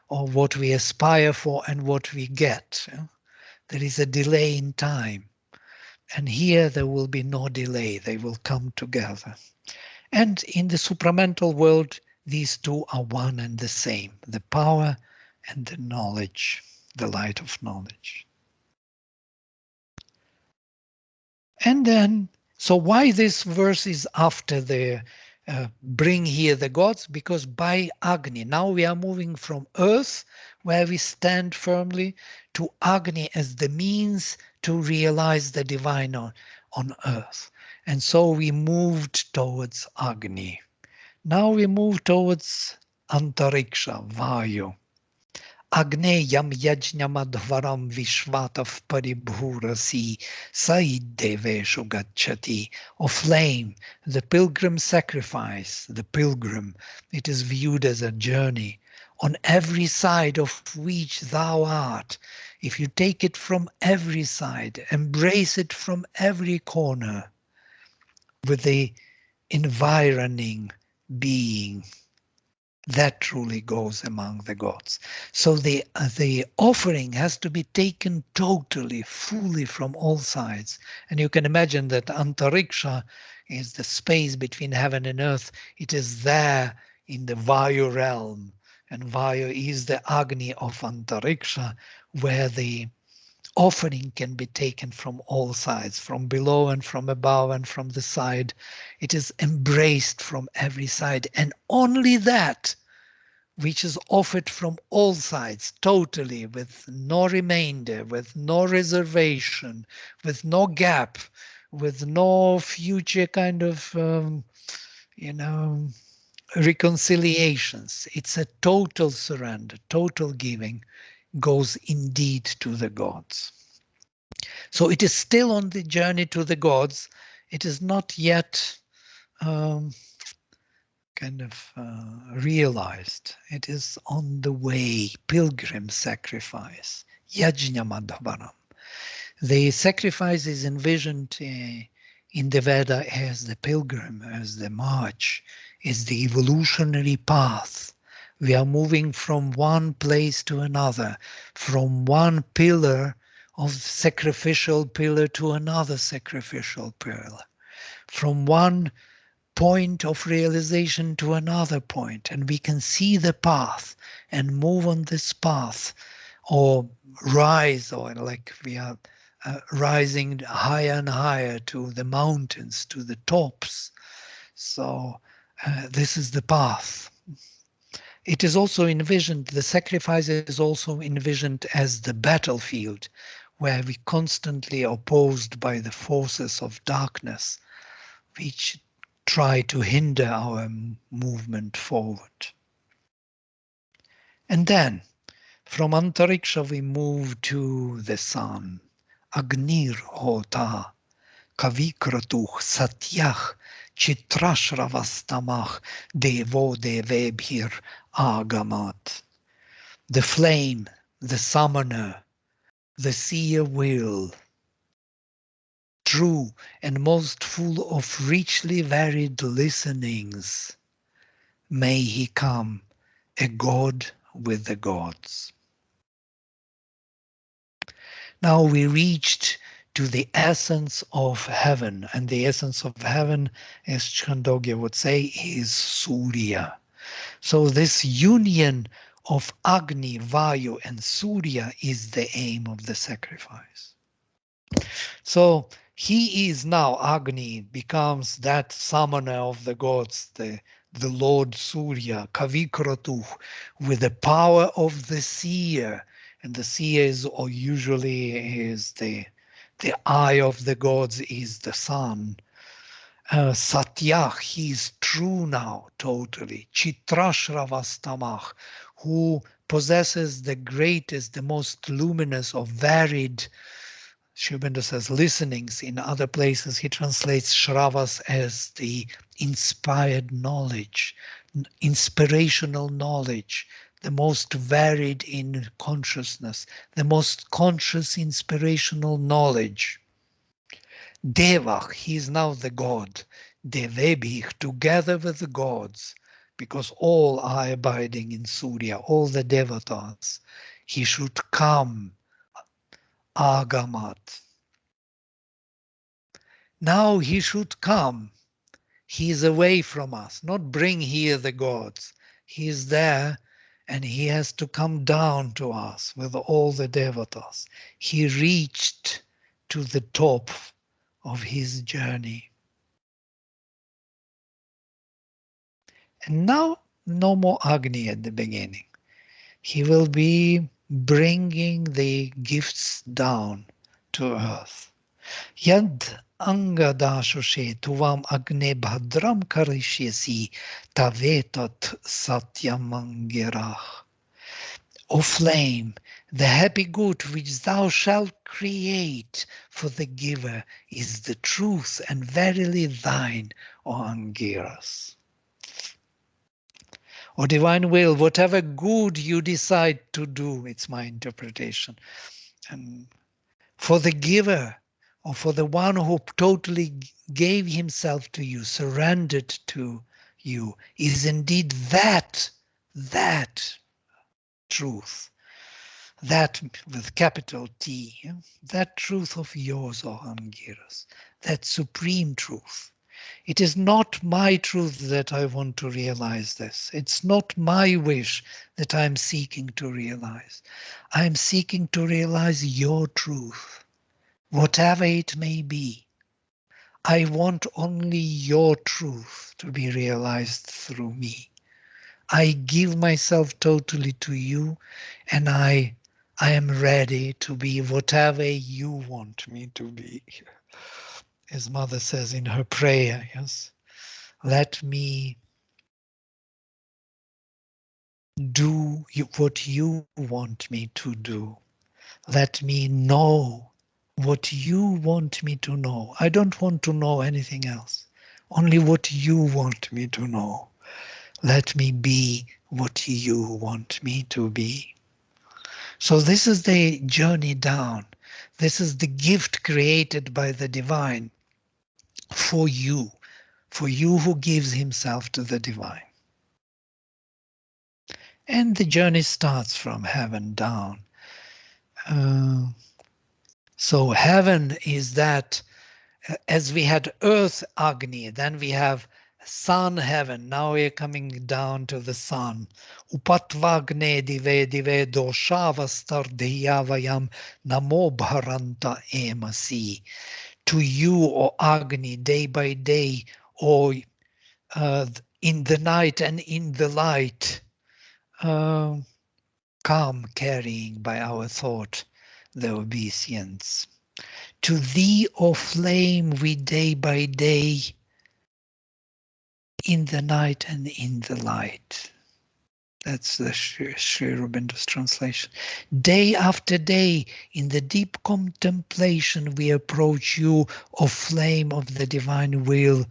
or what we aspire for and what we get. You know? There is a delay in time. And here there will be no delay. They will come together. And in the supramental world, these two are one and the same, the power and the knowledge, the light of knowledge. And then, so why this verse is after the bring here the gods? Because by Agni, now we are moving from earth, where we stand firmly, to Agni as the means to realize the divine on earth. And so we moved towards Agni. Now we move towards Antariksha, Vayu. Agneyam yajnamadvaram vishvatav paribhurasi saideveshu gacchati. Or flame, the pilgrim sacrifice, the pilgrim. It is viewed as a journey on every side of which thou art. If you take it from every side, embrace it from every corner with the environing being, that truly goes among the gods. So the offering has to be taken totally, fully from all sides. And you can imagine that Antariksha is the space between heaven and earth. It is there in the Vayu realm. And Vayu is the Agni of Antariksha, where the offering can be taken from all sides, from below and from above and from the side. It is embraced from every side, and only that which is offered from all sides, totally, with no remainder, with no reservation, with no gap, with no future kind of, reconciliations. It's a total surrender, total giving, goes indeed to the gods. So it is still on the journey to the gods. It is not yet kind of realized. It is on the way, pilgrim sacrifice, yajna madhavaram. The sacrifice is envisioned in the Veda as the pilgrim, as the march, is the evolutionary path. We are moving from one place to another, from one pillar of sacrificial pillar to another sacrificial pillar, from one point of realization to another point, and we can see the path and move on this path, or rise, or like we are rising higher and higher to the mountains, to the tops. So this is the path. It is also envisioned, the sacrifice is also envisioned as the battlefield, where we constantly opposed by the forces of darkness, which try to hinder our movement forward. And then from Antariksha we move to the sun. Agnir hota, kavikratuh satyah, chitrashravastamach, devo devebhir agamat. The flame, the summoner, the seer will, true and most full of richly varied listenings, may he come, a god with the gods. Now we reached to the essence of heaven, and the essence of heaven, as Chandogya would say, is Surya. So this union of Agni, Vayu, and Surya is the aim of the sacrifice. So he is now, Agni becomes that summoner of the gods, the Lord Surya, Kavikratuh, with the power of the seer. And the seer is, or usually is the eye of the gods is the sun. Satya, he is true now, totally. Chitrashravastamach, who possesses the greatest, the most luminous of varied, Shubhendra says, listenings. In other places, he translates Shravas as the inspired knowledge, inspirational knowledge, the most varied in consciousness, the most conscious inspirational knowledge. Devach, he is now the god. Devebich, together with the gods, because all are abiding in Surya, all the devatas. He should come, Agamat. Now he should come. He is away from us, not bring here the gods. He is there and he has to come down to us with all the devatas. He reached to the top of his journey. And now no more Agni at the beginning. He will be bringing the gifts down to earth. Yad angadashoshe tuvam agne bhadram karishyasi tavetat satyamangirach. O flame, the happy good which thou shalt create for the giver is the truth and verily thine, O Angiras. O divine will, whatever good you decide to do, it's my interpretation, and for the giver, or for the one who totally gave himself to you, surrendered to you, is indeed that truth, that with capital T, that truth of yours, O Angiras, that supreme truth. It is not my truth that I want to realize this. It's not my wish that I'm seeking to realize. I'm seeking to realize your truth, whatever it may be. I want only your truth to be realized through me. I give myself totally to you, and I am ready to be whatever you want me to be. As Mother says in her prayer, yes, let me do what you want me to do. Let me know what you want me to know. I don't want to know anything else, only what you want me to know. Let me be what you want me to be. So this is the journey down. This is the gift created by the divine for you who gives himself to the divine. And the journey starts from heaven down. So heaven is that, as we had earth Agni, then we have sun heaven. Now we're coming down to the sun. Upatvagne dive dive doshavastar deyavayam namo bharanta emasi. To you, O Agni, day by day, or in the night and in the light, come carrying by our thought the obeisance. To thee, O flame, we day by day, in the night and in the light. That's the Sri Aurobindo's translation. Day after day, in the deep contemplation, we approach you, O flame of the divine will,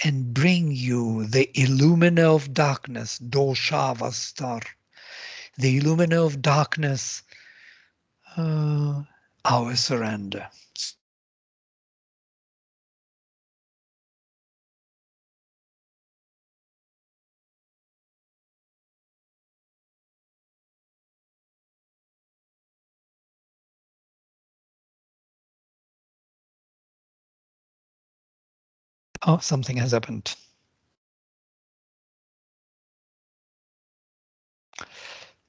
and bring you the illuminer of darkness, Doshavastar, the illuminer of darkness, our surrender. Oh, something has happened.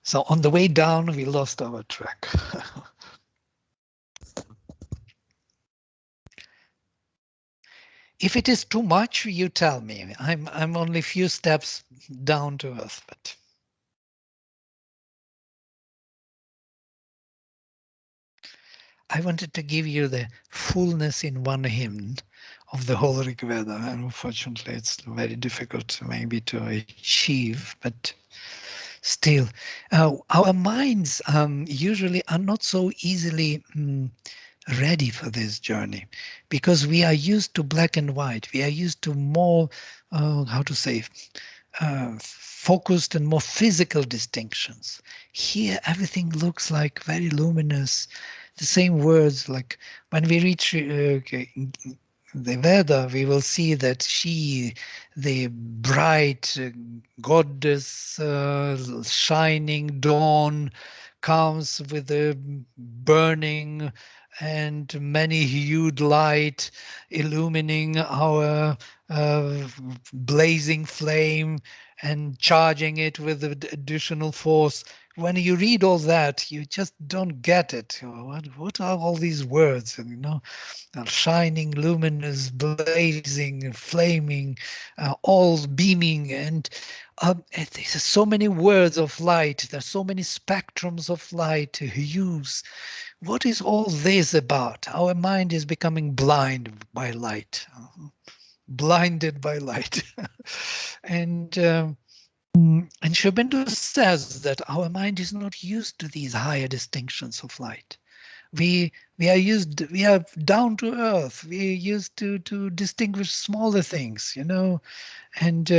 So on the way down, we lost our track. If it is too much, you tell me. I'm only a few steps down to earth, but I wanted to give you the fullness in one hymn of the whole Rigveda. And unfortunately, it's very difficult maybe to achieve, but still, our minds usually are not so easily ready for this journey, because we are used to black and white. We are used to more, how to say, focused and more physical distinctions. Here, everything looks like very luminous. The same words, like when we reach the Veda, we will see that she, the bright goddess, shining dawn, comes with a burning and many-hued light, illumining our blazing flame and charging it with additional force. When you read all that, you just don't get it. What are all these words? You know, shining, luminous, blazing, flaming, all beaming, and there's so many words of light. There's so many spectrums of light, hues. What is all this about? Our mind is becoming blind by light, blinded by light, and. And Sri Aurobindo says that our mind is not used to these higher distinctions of light. We are down to earth. We are used to distinguish smaller things, you know. And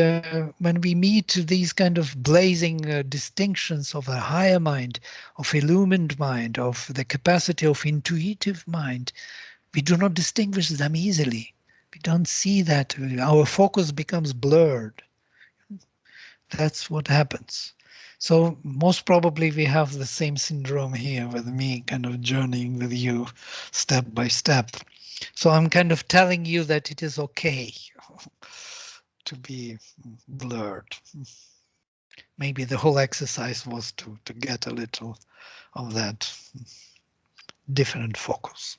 when we meet these kind of blazing distinctions of a higher mind, of illumined mind, of the capacity of intuitive mind, we do not distinguish them easily. We don't see that. Our focus becomes blurred. That's what happens. So most probably we have the same syndrome here with me kind of journeying with you step by step. So I'm kind of telling you that it is okay to be blurred. Maybe the whole exercise was to get a little of that different focus.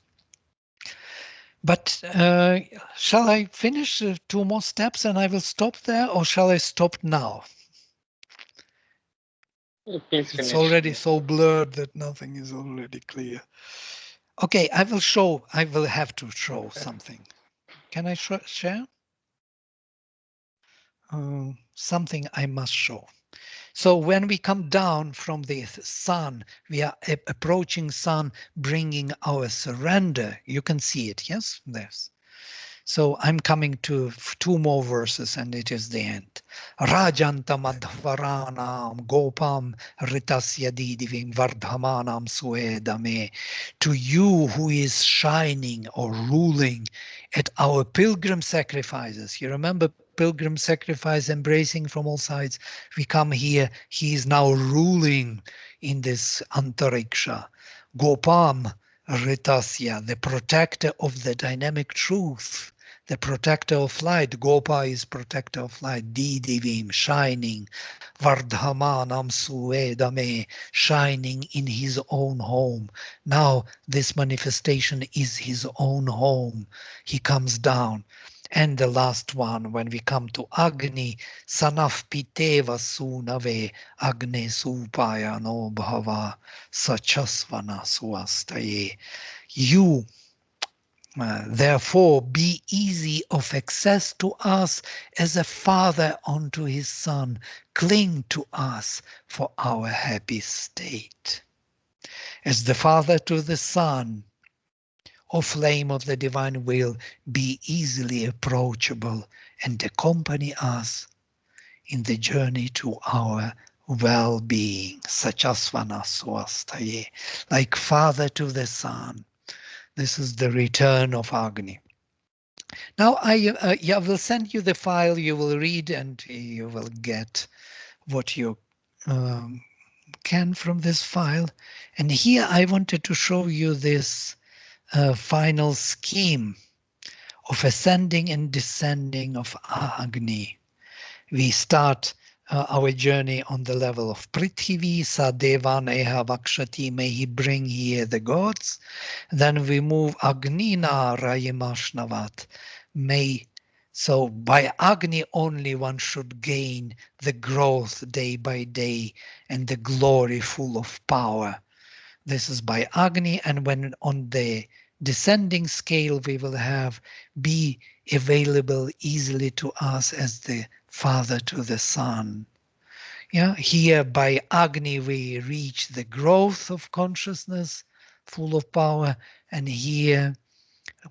But shall I finish 2 more steps and I will stop there, or shall I stop now? Please It's finish. already so blurred that nothing is already clear. Okay, I will have to show something. Can I share? Something I must show. So when we come down from the sun, we are approaching sun, bringing our surrender. You can see it, yes? There's. So I'm coming to 2 more verses and it is the end. Rajanta madhvaranam gopam ritasya didivim vardhamanam suedame. To you who is shining or ruling at our pilgrim sacrifices. You remember pilgrim sacrifice, embracing from all sides. We come here, he is now ruling in this antariksha. Gopam ritasya, the protector of the dynamic truth, the protector of light. Gopa is protector of light. Didivim, shining. Vardhamanam suedame, shining in his own home. Now this manifestation is his own home. He comes down. And the last one, when we come to Agni, sanaf piteva sunave, agne supaya no bhava, sachasvana suastaye. You therefore be easy of access to us as a father unto his son. Cling to us for our happy state. As the father to the son, O flame of the divine will, be easily approachable and accompany us in the journey to our well-being. Sachasvana swastaye, like father to the son. This is the return of Agni. Now I will send you the file, you will read and you will get what you can from this file. And here I wanted to show you this final scheme of ascending and descending of Agni. We start our journey on the level of Prithvi, Sadevan Eha Vakshati, may he bring here the gods. Then we move Agnina Rayimashnavad, so by Agni only one should gain the growth day by day and the glory full of power. This is by Agni, and when on the descending scale we will have be available easily to us as the father to the son. Yeah, here by Agni we reach the growth of consciousness full of power, and here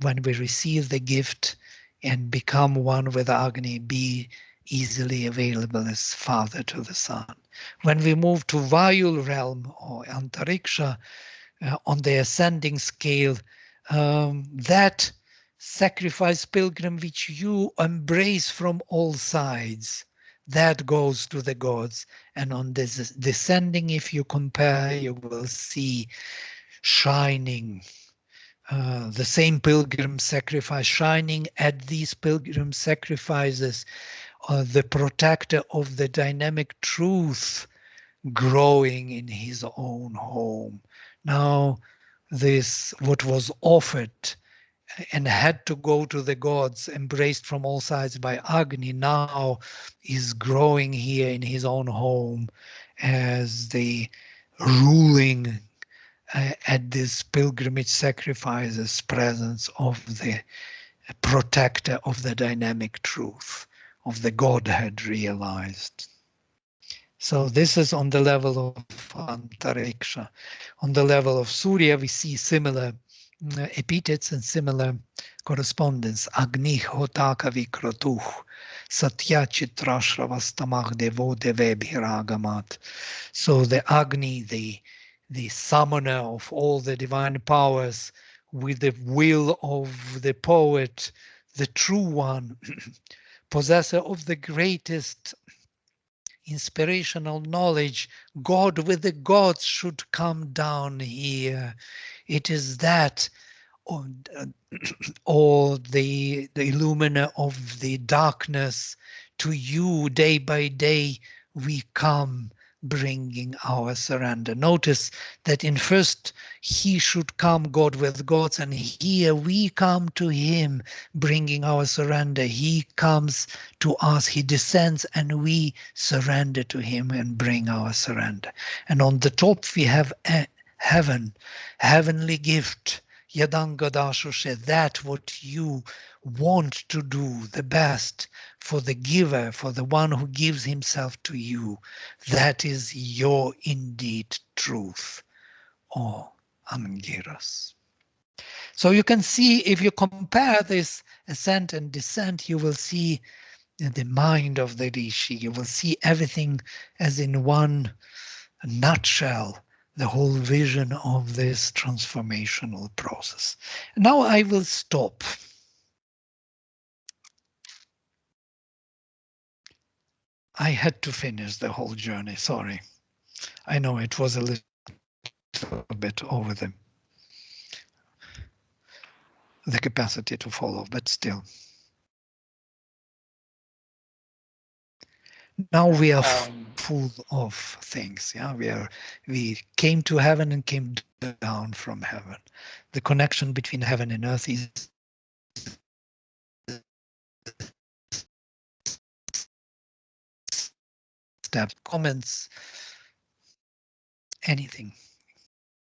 when we receive the gift and become one with Agni, be easily available as father to the son. When we move to Vayu realm or Antariksha, on the ascending scale, that sacrifice pilgrim which you embrace from all sides, that goes to the gods. And on this descending, if you compare, you will see shining, the same pilgrim sacrifice, shining at these pilgrim sacrifices, the protector of the dynamic truth growing in his own home. Now this, what was offered and had to go to the gods, embraced from all sides by Agni, now is growing here in his own home as the ruling at this pilgrimage sacrifices presence of the protector of the dynamic truth, of the Godhead realized. So this is on the level of Antariksha. On the level of Surya, we see similar epithets and similar correspondence. Agni hotaka vikratuh, satya chitrashravastamah devo deve bhiragamat. So the Agni, the summoner of all the divine powers, with the will of the poet, the true one, possessor of the greatest inspirational knowledge, God with the gods should come down here. It is that, or the illuminer of the darkness. To you day by day we come bringing our surrender. Notice that in first he should come, God with gods, and here we come to him bringing our surrender. He comes to us, he descends, and we surrender to him and bring our surrender. And on the top we have heaven, heavenly gift. Yadangadashoshe, that what you want to do the best for the giver, for the one who gives himself to you. That is your indeed truth, O Angiras. So you can see, if you compare this ascent and descent, you will see the mind of the Rishi. You will see everything as in one nutshell, the whole vision of this transformational process. Now I will stop. I had to finish the whole journey, sorry. I know it was a little bit over the capacity to follow, but still. Now we are full of things. Yeah, we came to heaven and came down from heaven. The connection between heaven and earth is step comments. Anything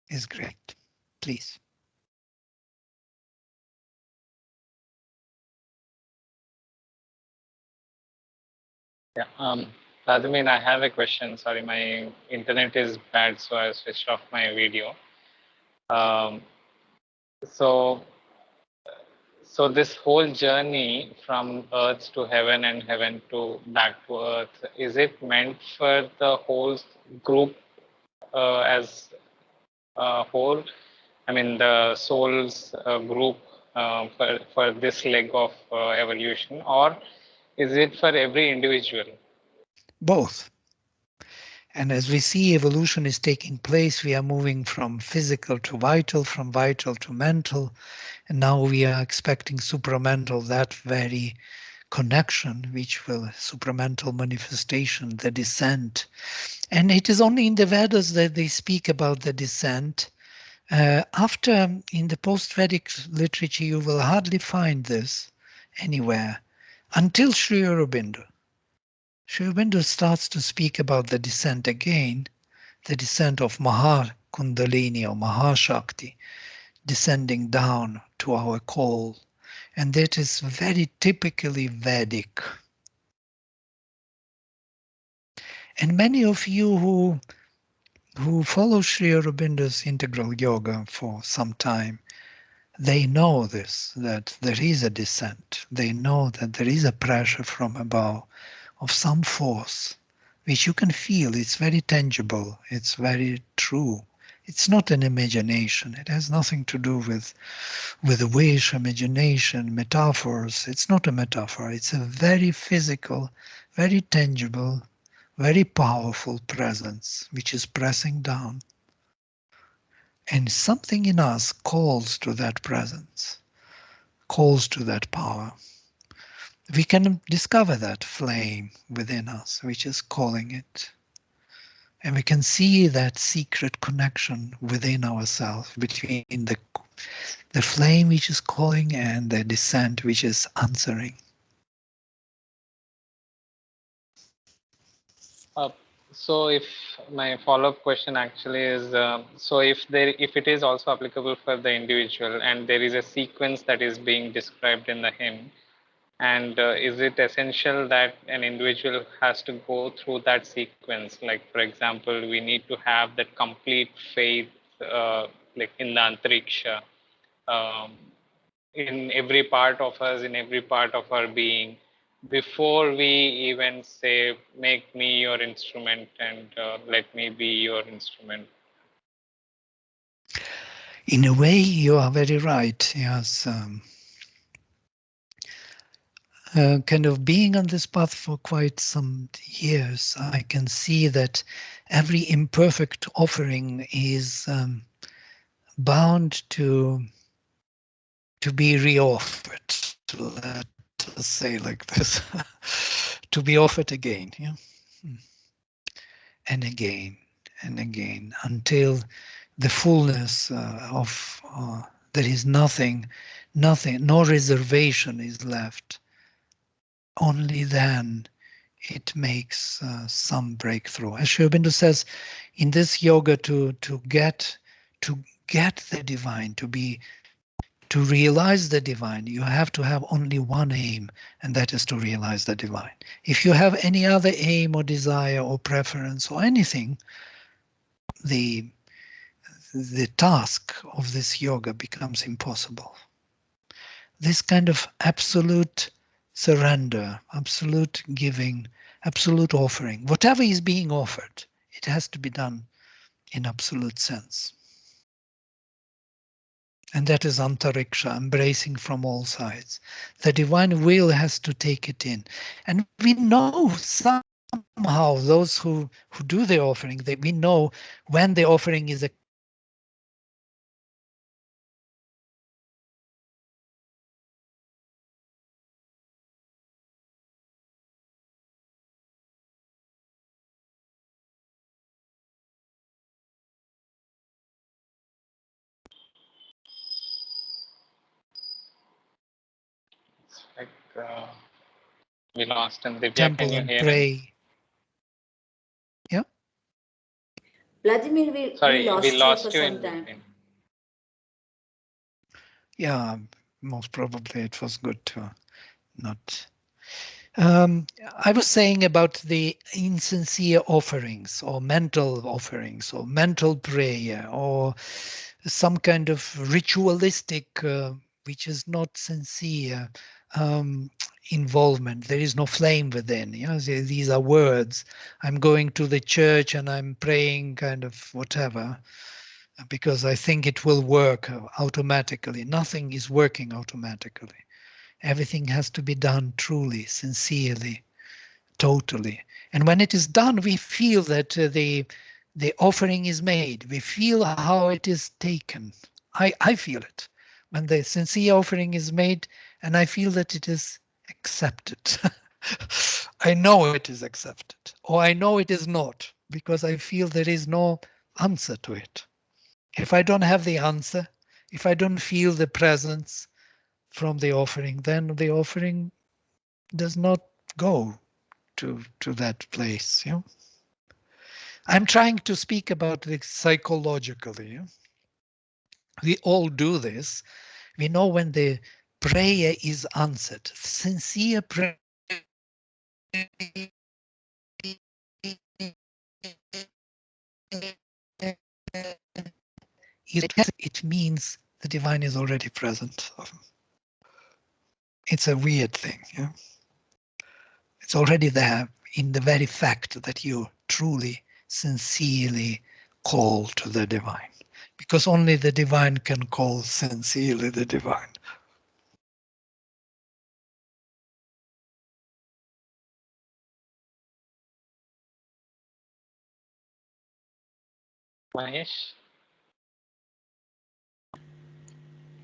is great. Please. Yeah, Vladimir, I have a question. Sorry, my internet is bad, so I switched off my video. So this whole journey from Earth to heaven and heaven to back to Earth, is it meant for the whole group as a whole? I mean, the soul's group for this leg of evolution, or is it for every individual? Both. And as we see evolution is taking place, we are moving from physical to vital, from vital to mental. And now we are expecting supramental, that very connection, which will supramental manifestation, the descent. And it is only in the Vedas that they speak about the descent. After, in the post-Vedic literature, you will hardly find this anywhere until Sri Aurobindo. Sri Aurobindo starts to speak about the descent again, the descent of Maha Kundalini or Mahashakti, descending down to our call. And that is very typically Vedic. And many of you who follow Sri Aurobindo's integral yoga for some time, they know this, that there is a descent. They know that there is a pressure from above of some force, which you can feel. It's very tangible. It's very true. It's not an imagination. It has nothing to do with wish, imagination, metaphors. It's not a metaphor. It's a very physical, very tangible, very powerful presence, which is pressing down. And something in us calls to that presence, calls to that power. We can discover that flame within us, which is calling it. And we can see that secret connection within ourselves between the flame which is calling and the descent which is answering. So if my follow-up question actually is, so if it is also applicable for the individual, and there is a sequence that is being described in the hymn, and is it essential that an individual has to go through that sequence? Like, for example, we need to have that complete faith, like in the antariksha, um, in every part of us, in every part of our being, before we even say, make me your instrument and let me be your instrument. In a way, you are very right. Yes. Kind of being on this path for quite some years, I can see that every imperfect offering is bound to be re-offered. Let us say like this, to be offered again, yeah, and again and again until the fullness of there is nothing, no reservation is left. Only then it makes some breakthrough. As Sri Aurobindo says, in this yoga, to get the divine, to realize the divine, you have to have only one aim, and that is to realize the divine. If you have any other aim or desire or preference or anything, the the task of this yoga becomes impossible. This kind of absolute surrender, absolute giving, absolute offering, whatever is being offered, it has to be done in absolute sense. And that is antariksha, embracing from all sides. The divine will has to take it in. And we know somehow those who do the offering, we know when the offering is Like we lost him. Divya, temple can you and hear him? pray. Yeah. Vladimir, we We lost you for lost you some in time. between. Yeah, most probably it was good to not. I was saying about the insincere offerings or mental prayer or some kind of ritualistic, which is not sincere involvement. There is no flame within. You know, these are words. I'm going to the church and I'm praying kind of whatever because I think it will work automatically. Nothing is working automatically. Everything has to be done truly, sincerely, totally. And when it is done, we feel that the offering is made. We feel how it is taken. I feel it when the sincere offering is made, and I feel that it is accepted. I know it is accepted, or I know it is not, because I feel there is no answer to it. If I don't have the answer, if I don't feel the presence from the offering, then the offering does not go to that place. You know? I'm trying to speak about it psychologically. You know? We all do this. We know when the prayer is answered. Sincere prayer, it means the divine is already present. It's a weird thing. You know? It's already there in the very fact that you truly, sincerely call to the divine. Because only the divine can call sincerely the divine. Mahesh?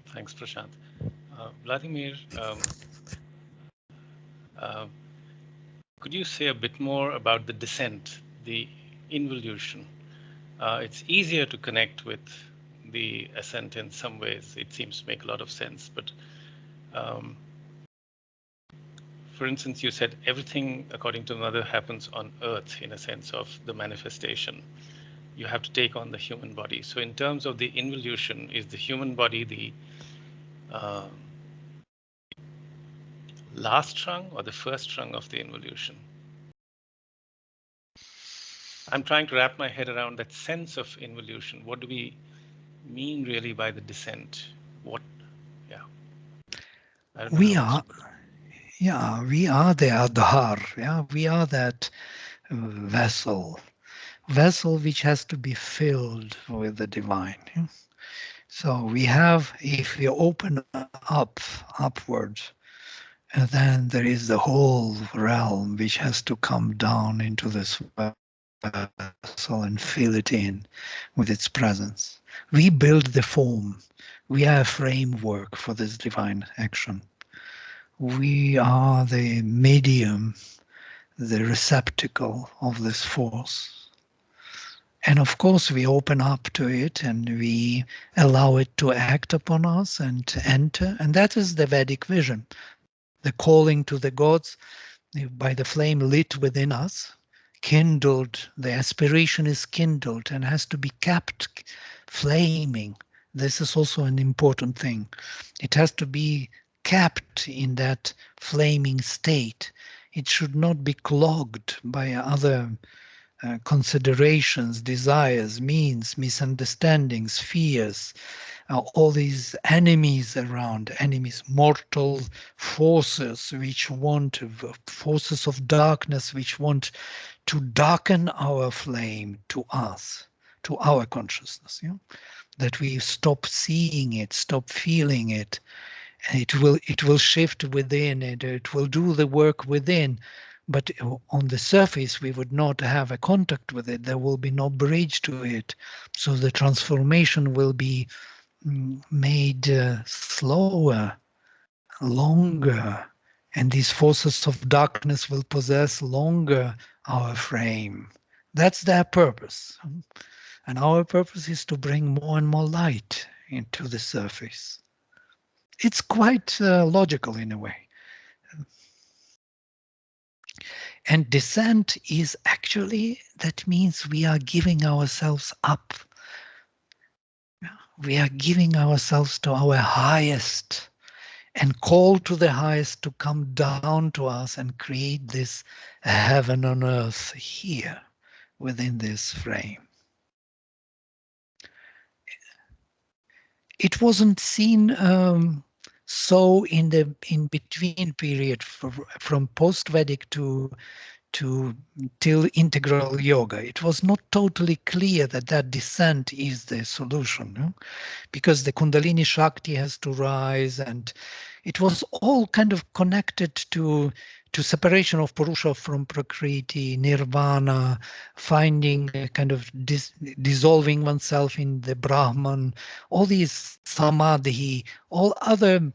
Thanks, Prashant. Vladimir, could you say a bit more about the descent, the involution? It's easier to connect with the ascent in some ways. It seems to make a lot of sense. But for instance, you said everything, according to Mother, happens on earth in a sense of the manifestation. You have to take on the human body. So in terms of the involution, is the human body the last rung or the first rung of the involution? I'm trying to wrap my head around that sense of involution. What do we mean really by the descent? What, yeah. I don't know We how are, much. yeah, we are the Adhar. Yeah, we are that vessel which has to be filled with the divine. Yeah? So we have, if we open up upwards, then there is the whole realm which has to come down into this vessel and fill it in with its presence. We build the form. We are a framework for this divine action. We are the medium, the receptacle of this force. And of course, we open up to it and we allow it to act upon us and to enter. And that is the Vedic vision, the calling to the gods by the flame lit within us, kindled. The aspiration is kindled and has to be kept flaming. This is also an important thing. It has to be kept in that flaming state. It should not be clogged by other considerations, desires, means, misunderstandings, fears, all these enemies around, enemies, mortal forces which want, forces of darkness which want to darken our flame to us, to our consciousness, that we stop seeing it, stop feeling it, and it will shift within, it will do the work within. But on the surface, we would not have a contact with it. There will be no bridge to it. So the transformation will be made slower, longer, and these forces of darkness will possess longer our frame. That's their purpose. And our purpose is to bring more and more light into the surface. It's quite logical in a way. And descent is actually, that means we are giving ourselves up. We are giving ourselves to our highest and call to the highest to come down to us and create this heaven on earth here within this frame. It wasn't seen so in the in between period from post-Vedic to till integral yoga. It was not totally clear that that descent is the solution, because the Kundalini Shakti has to rise, and it was all kind of connected to separation of Purusha from Prakriti, Nirvana, finding a kind of dissolving oneself in the Brahman, all these samadhi, all other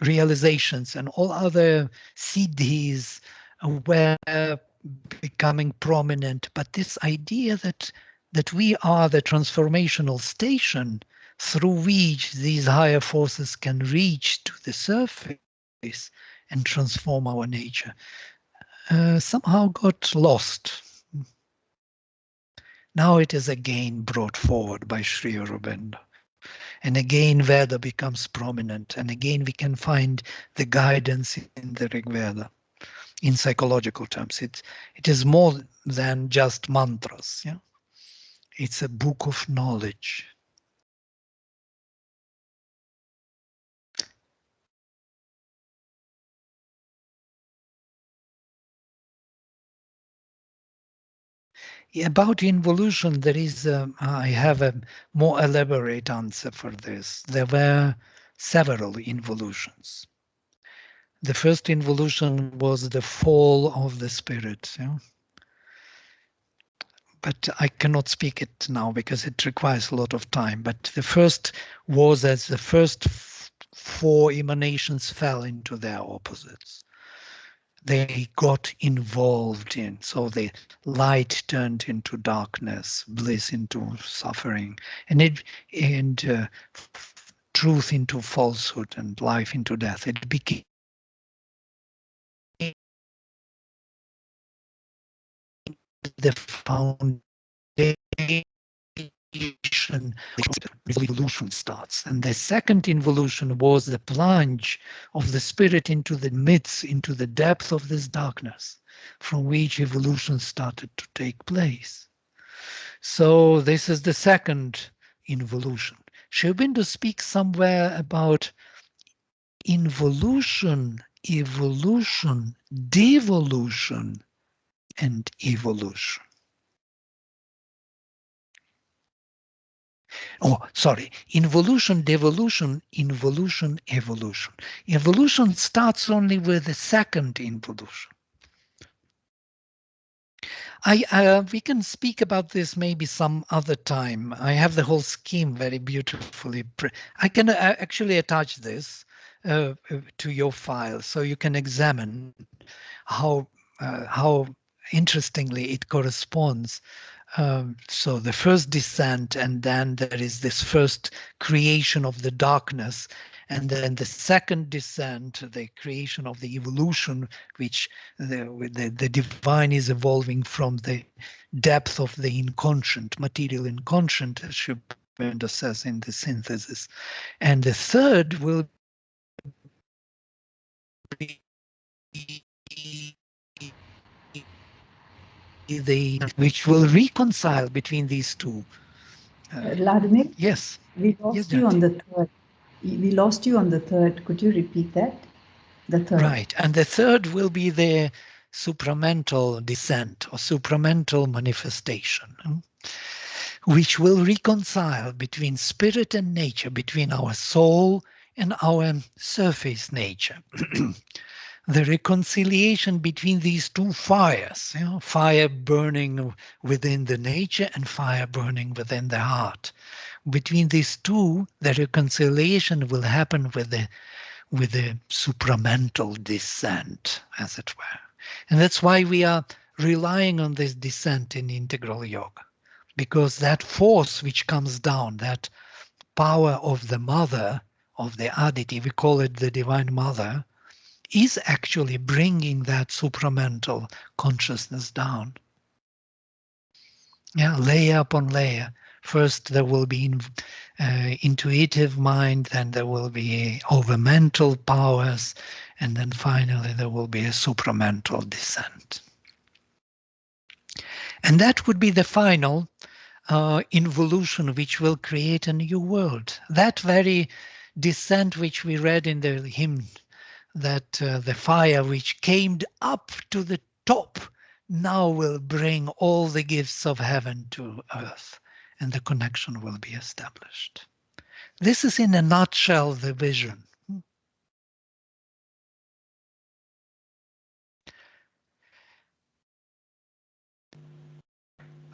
realizations and all other siddhis were becoming prominent. But this idea that we are the transformational station through which these higher forces can reach to the surface and transform our nature, somehow got lost. Now it is again brought forward by Sri Aurobindo. And again Veda becomes prominent, and again we can find the guidance in the Rigveda. In psychological terms, it is more than just mantras. It's a book of knowledge. About involution, there is I have a more elaborate answer for this. There were several involutions. The first involution was the fall of the spirit. But I cannot speak it now because it requires a lot of time. But the first was as the first four emanations fell into their opposites. They got involved in, so the light turned into darkness, bliss into suffering, and truth into falsehood, and life into death. It became the foundation evolution starts. And the second involution was the plunge of the spirit into the midst, into the depth of this darkness, from which evolution started to take place. So this is the second involution. Sri Aurobindo speaks somewhere about involution, evolution, devolution, and evolution. Oh, sorry, involution, devolution, involution, evolution. Evolution starts only with the second involution. We can speak about this maybe some other time. I have the whole scheme very beautifully. I can actually attach this to your file, so you can examine how interestingly it corresponds. So the first descent, and then there is this first creation of the darkness, and then the second descent, the creation of the evolution, which the divine is evolving from the depth of the inconscient, material inconscient, as Sri Aurobindo says in the synthesis. And the third will be which will reconcile between these two. Vladimir? Yes. We lost you on the third. We lost you on the third. Could you repeat that? The third. Right. And the third will be the supramental descent or supramental manifestation, which will reconcile between spirit and nature, between our soul and our surface nature. The reconciliation between these two fires, fire burning within the nature and fire burning within the heart. Between these two, the reconciliation will happen with the supramental descent, as it were. And that's why we are relying on this descent in integral yoga, because that force which comes down, that power of the mother, of the Aditi, we call it the Divine Mother, is actually bringing that supramental consciousness down. Yeah, layer upon layer. First there will be intuitive mind, then there will be over mental powers, and then finally there will be a supramental descent. And that would be the final involution which will create a new world. That very descent which we read in the hymn, that the fire which came up to the top now will bring all the gifts of heaven to earth, and the connection will be established. This is in a nutshell the vision.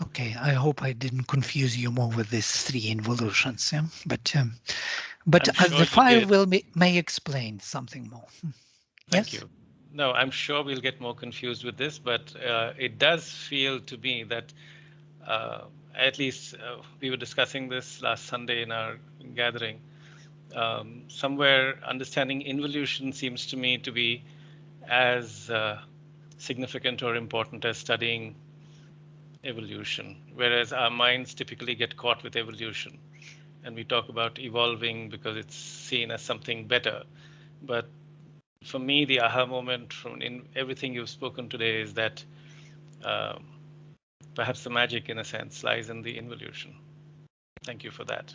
Okay, I hope I didn't confuse you more with these three involutions, yeah? But sure the fire may explain something more. Thank you. No, I'm sure we'll get more confused with this, but it does feel to me that at least we were discussing this last Sunday in our gathering. Somewhere understanding involution seems to me to be as significant or important as studying evolution, whereas our minds typically get caught with evolution. And we talk about evolving because it's seen as something better. But for me, the aha moment from everything you've spoken today is that perhaps the magic, in a sense, lies in the involution. Thank you for that.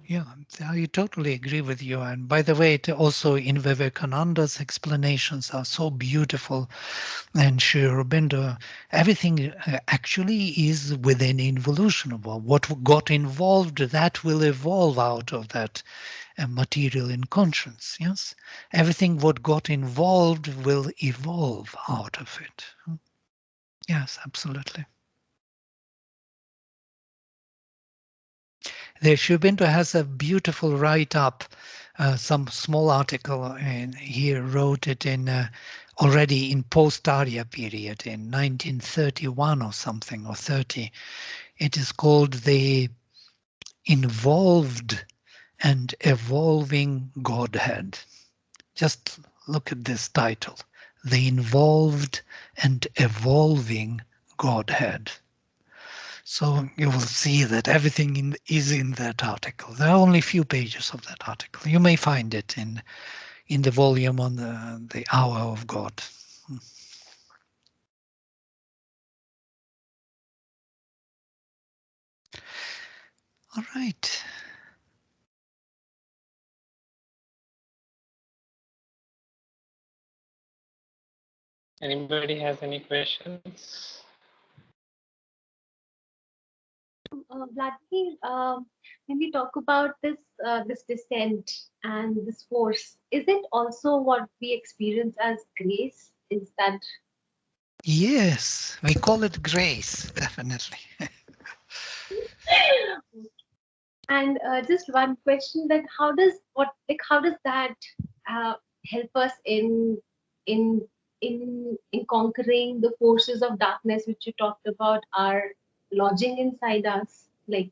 Yeah, I totally agree with you. And by the way, also in Vivekananda's explanations are so beautiful. And Sri Aurobindo, everything actually is within involution. What got involved, that will evolve out of that material in conscience. Yes, everything what got involved will evolve out of it. Yes, absolutely. The Sri Aurobindo has a beautiful write-up, some small article, and he wrote it in already in post-Arya period in 1931 or something, or 30. It is called The Involved and Evolving Godhead. Just look at this title, The Involved and Evolving Godhead. So you will see that everything is in that article. There are only a few pages of that article. You may find it in the volume on the Hour of God. All right. Anybody has any questions? Vladimir, when we talk about this descent and this force, is it also what we experience as grace? Is that? Yes, we call it grace, definitely. And just one question: that how does that help us in in conquering the forces of darkness, which you talked about, are lodging inside us? Like,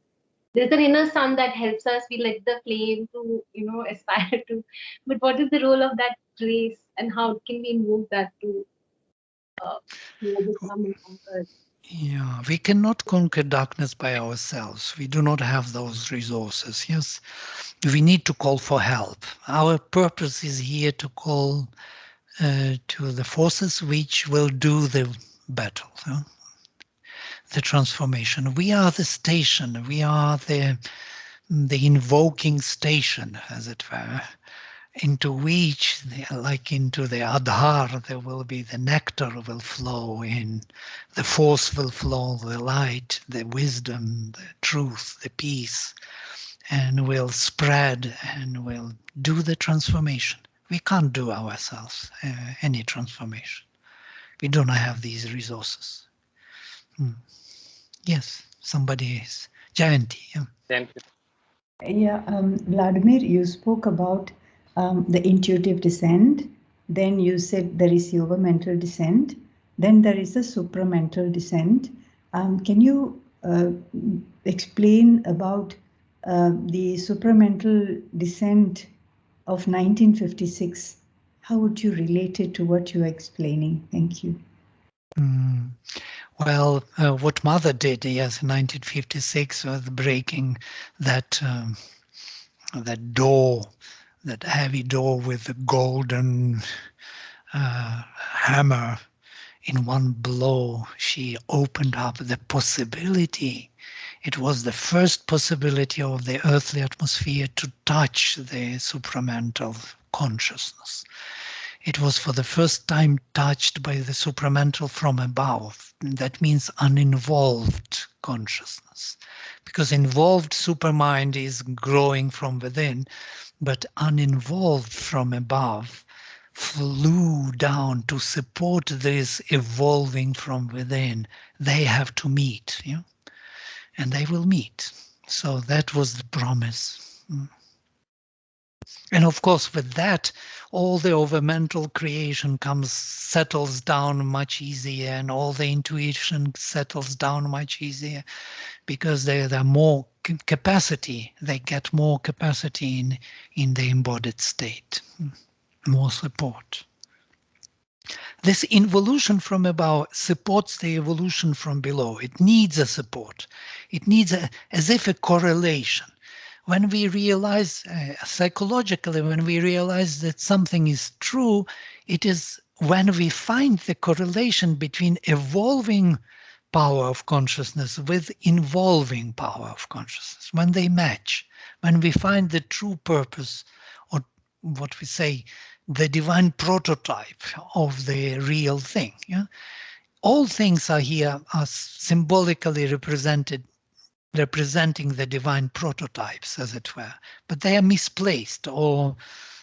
there's an inner sun that helps us. We let the flame to aspire to. But what is the role of that grace, and how can we invoke that to become and conquer? Yeah, we cannot conquer darkness by ourselves. We do not have those resources. Yes, we need to call for help. Our purpose is here to call to the forces which will do the battle. the transformation. We are the station. We are the invoking station, as it were, into which, like into the Adhar, there will be the nectar will flow in, the force will flow, the light, the wisdom, the truth, the peace, and will spread and will do the transformation. We can't do ourselves any transformation. We don't have these resources. Yes, somebody is. Jayanti. Yeah, Vladimir, you spoke about the intuitive descent. Then you said there is Supermental Descent. Then there is the Supramental Descent. Can you explain about the Supramental Descent of 1956? How would you relate it to what you are explaining? Thank you. Well, what Mother did, yes, in 1956 was breaking that that door, that heavy door with the golden hammer. In one blow, she opened up the possibility. It was the first possibility of the earthly atmosphere to touch the supramental consciousness. It was for the first time touched by the supramental from above. That means uninvolved consciousness. Because involved supermind is growing from within, but uninvolved from above flew down to support this evolving from within. They have to meet, and they will meet. So that was the promise. And of course, with that, all the overmental creation settles down much easier, and all the intuition settles down much easier, because they're more capacity. They get more capacity in the embodied state, more support. This involution from above supports the evolution from below. It needs a support. It needs as if a correlation. When we realize psychologically, when we realize that something is true, it is when we find the correlation between evolving power of consciousness with involving power of consciousness, when they match, when we find the true purpose, or what we say, the divine prototype of the real thing. All things are here are symbolically representing the divine prototypes, as it were, but they are misplaced or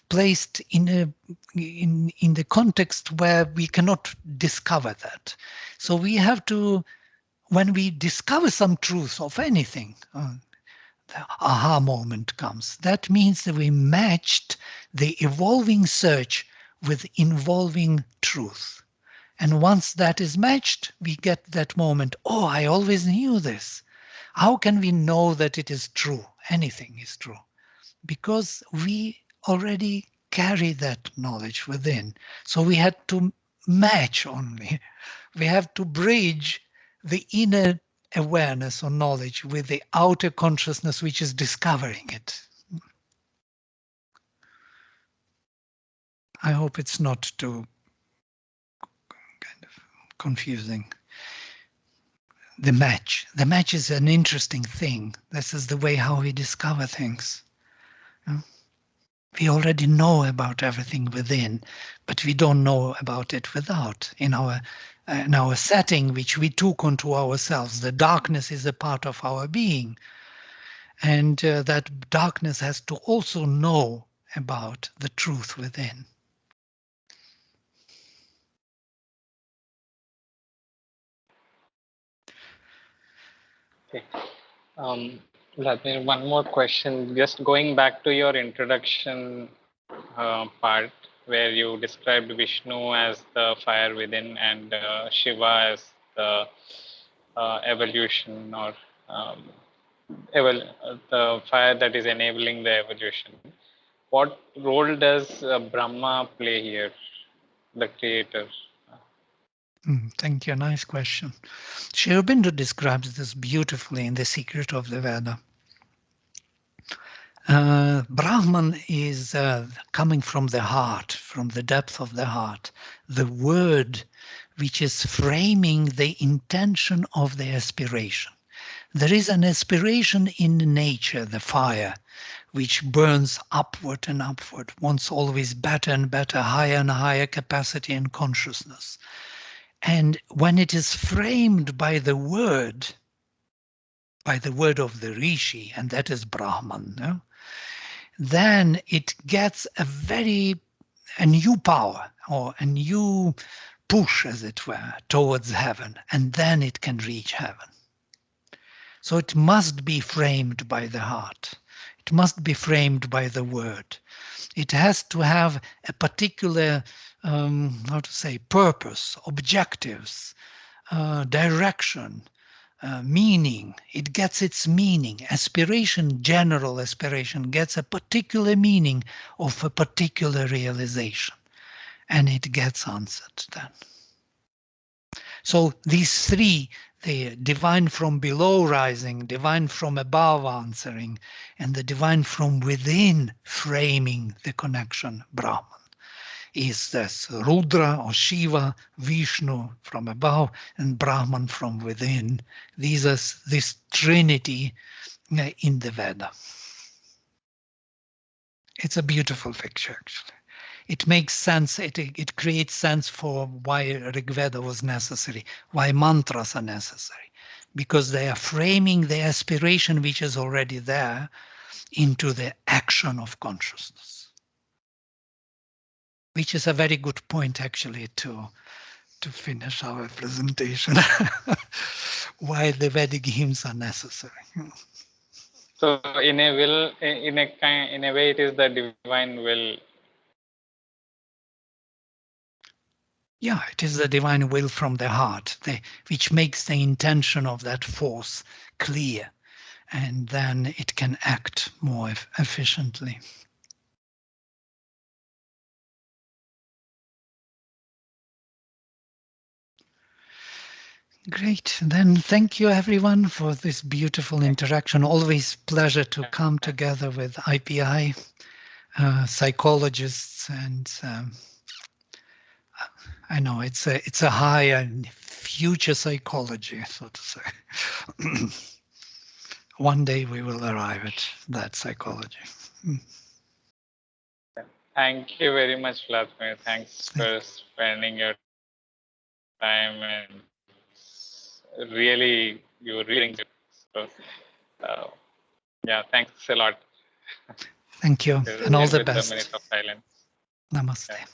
placed in the context where we cannot discover that. So we have to, when we discover some truth of anything, the aha moment comes. That means that we matched the evolving search with involving truth. And once that is matched, we get that moment, oh, I always knew this. How can we know that it is true? Anything is true. Because we already carry that knowledge within. So we had to match only. We have to bridge the inner awareness or knowledge with the outer consciousness which is discovering it. I hope it's not too kind of confusing. The match is an interesting thing. This is the way how we discover things. We already know about everything within, but we don't know about it without. In our setting, which we took onto ourselves, the darkness is a part of our being. And that darkness has to also know about the truth within. Okay. Vladimir, one more question. Just going back to your introduction part, where you described Vishnu as the fire within and Shiva as the evolution, or the fire that is enabling the evolution. What role does Brahma play here, the creator? Thank you. Nice question. Sri Aurobindo describes this beautifully in The Secret of the Veda. Brahman is coming from the heart, from the depth of the heart. The word which is framing the intention of the aspiration. There is an aspiration in nature, the fire, which burns upward and upward, wants always better and better, higher and higher capacity and consciousness. And when it is framed by the word of the Rishi, and that is Brahman, no? Then it gets a new power, or a new push, as it were, towards heaven, and then it can reach heaven. So it must be framed by the heart. It must be framed by the word. It has to have a particular, purpose, objectives, direction, meaning. It gets its meaning. Aspiration, general aspiration, gets a particular meaning of a particular realization, and it gets answered then. So these three, the divine from below rising, divine from above answering, and the divine from within framing the connection, Brahman, is this Rudra or Shiva, Vishnu from above, and Brahman from within. These are this trinity in the Veda. It's a beautiful picture, actually. It makes sense, it creates sense for why Rigveda was necessary, why mantras are necessary, because they are framing the aspiration which is already there into the action of consciousness. Which is a very good point, actually, to finish our presentation. Why the Vedic hymns are necessary. So in a way, it is the divine will. Yeah, it is the divine will from the heart, which makes the intention of that force clear, and then it can act more efficiently. Great. Then thank you everyone for this beautiful interaction. Always pleasure to come together with IPI psychologists, and I know it's a higher future psychology, so to say. One day we will arrive at that psychology. Thank you very much, Vladimir. Thanks for spending your time, and really, you were reading it. So, yeah, thanks a lot. Thank you, We'll and all end the with a minute best. of silence. Namaste. Yeah.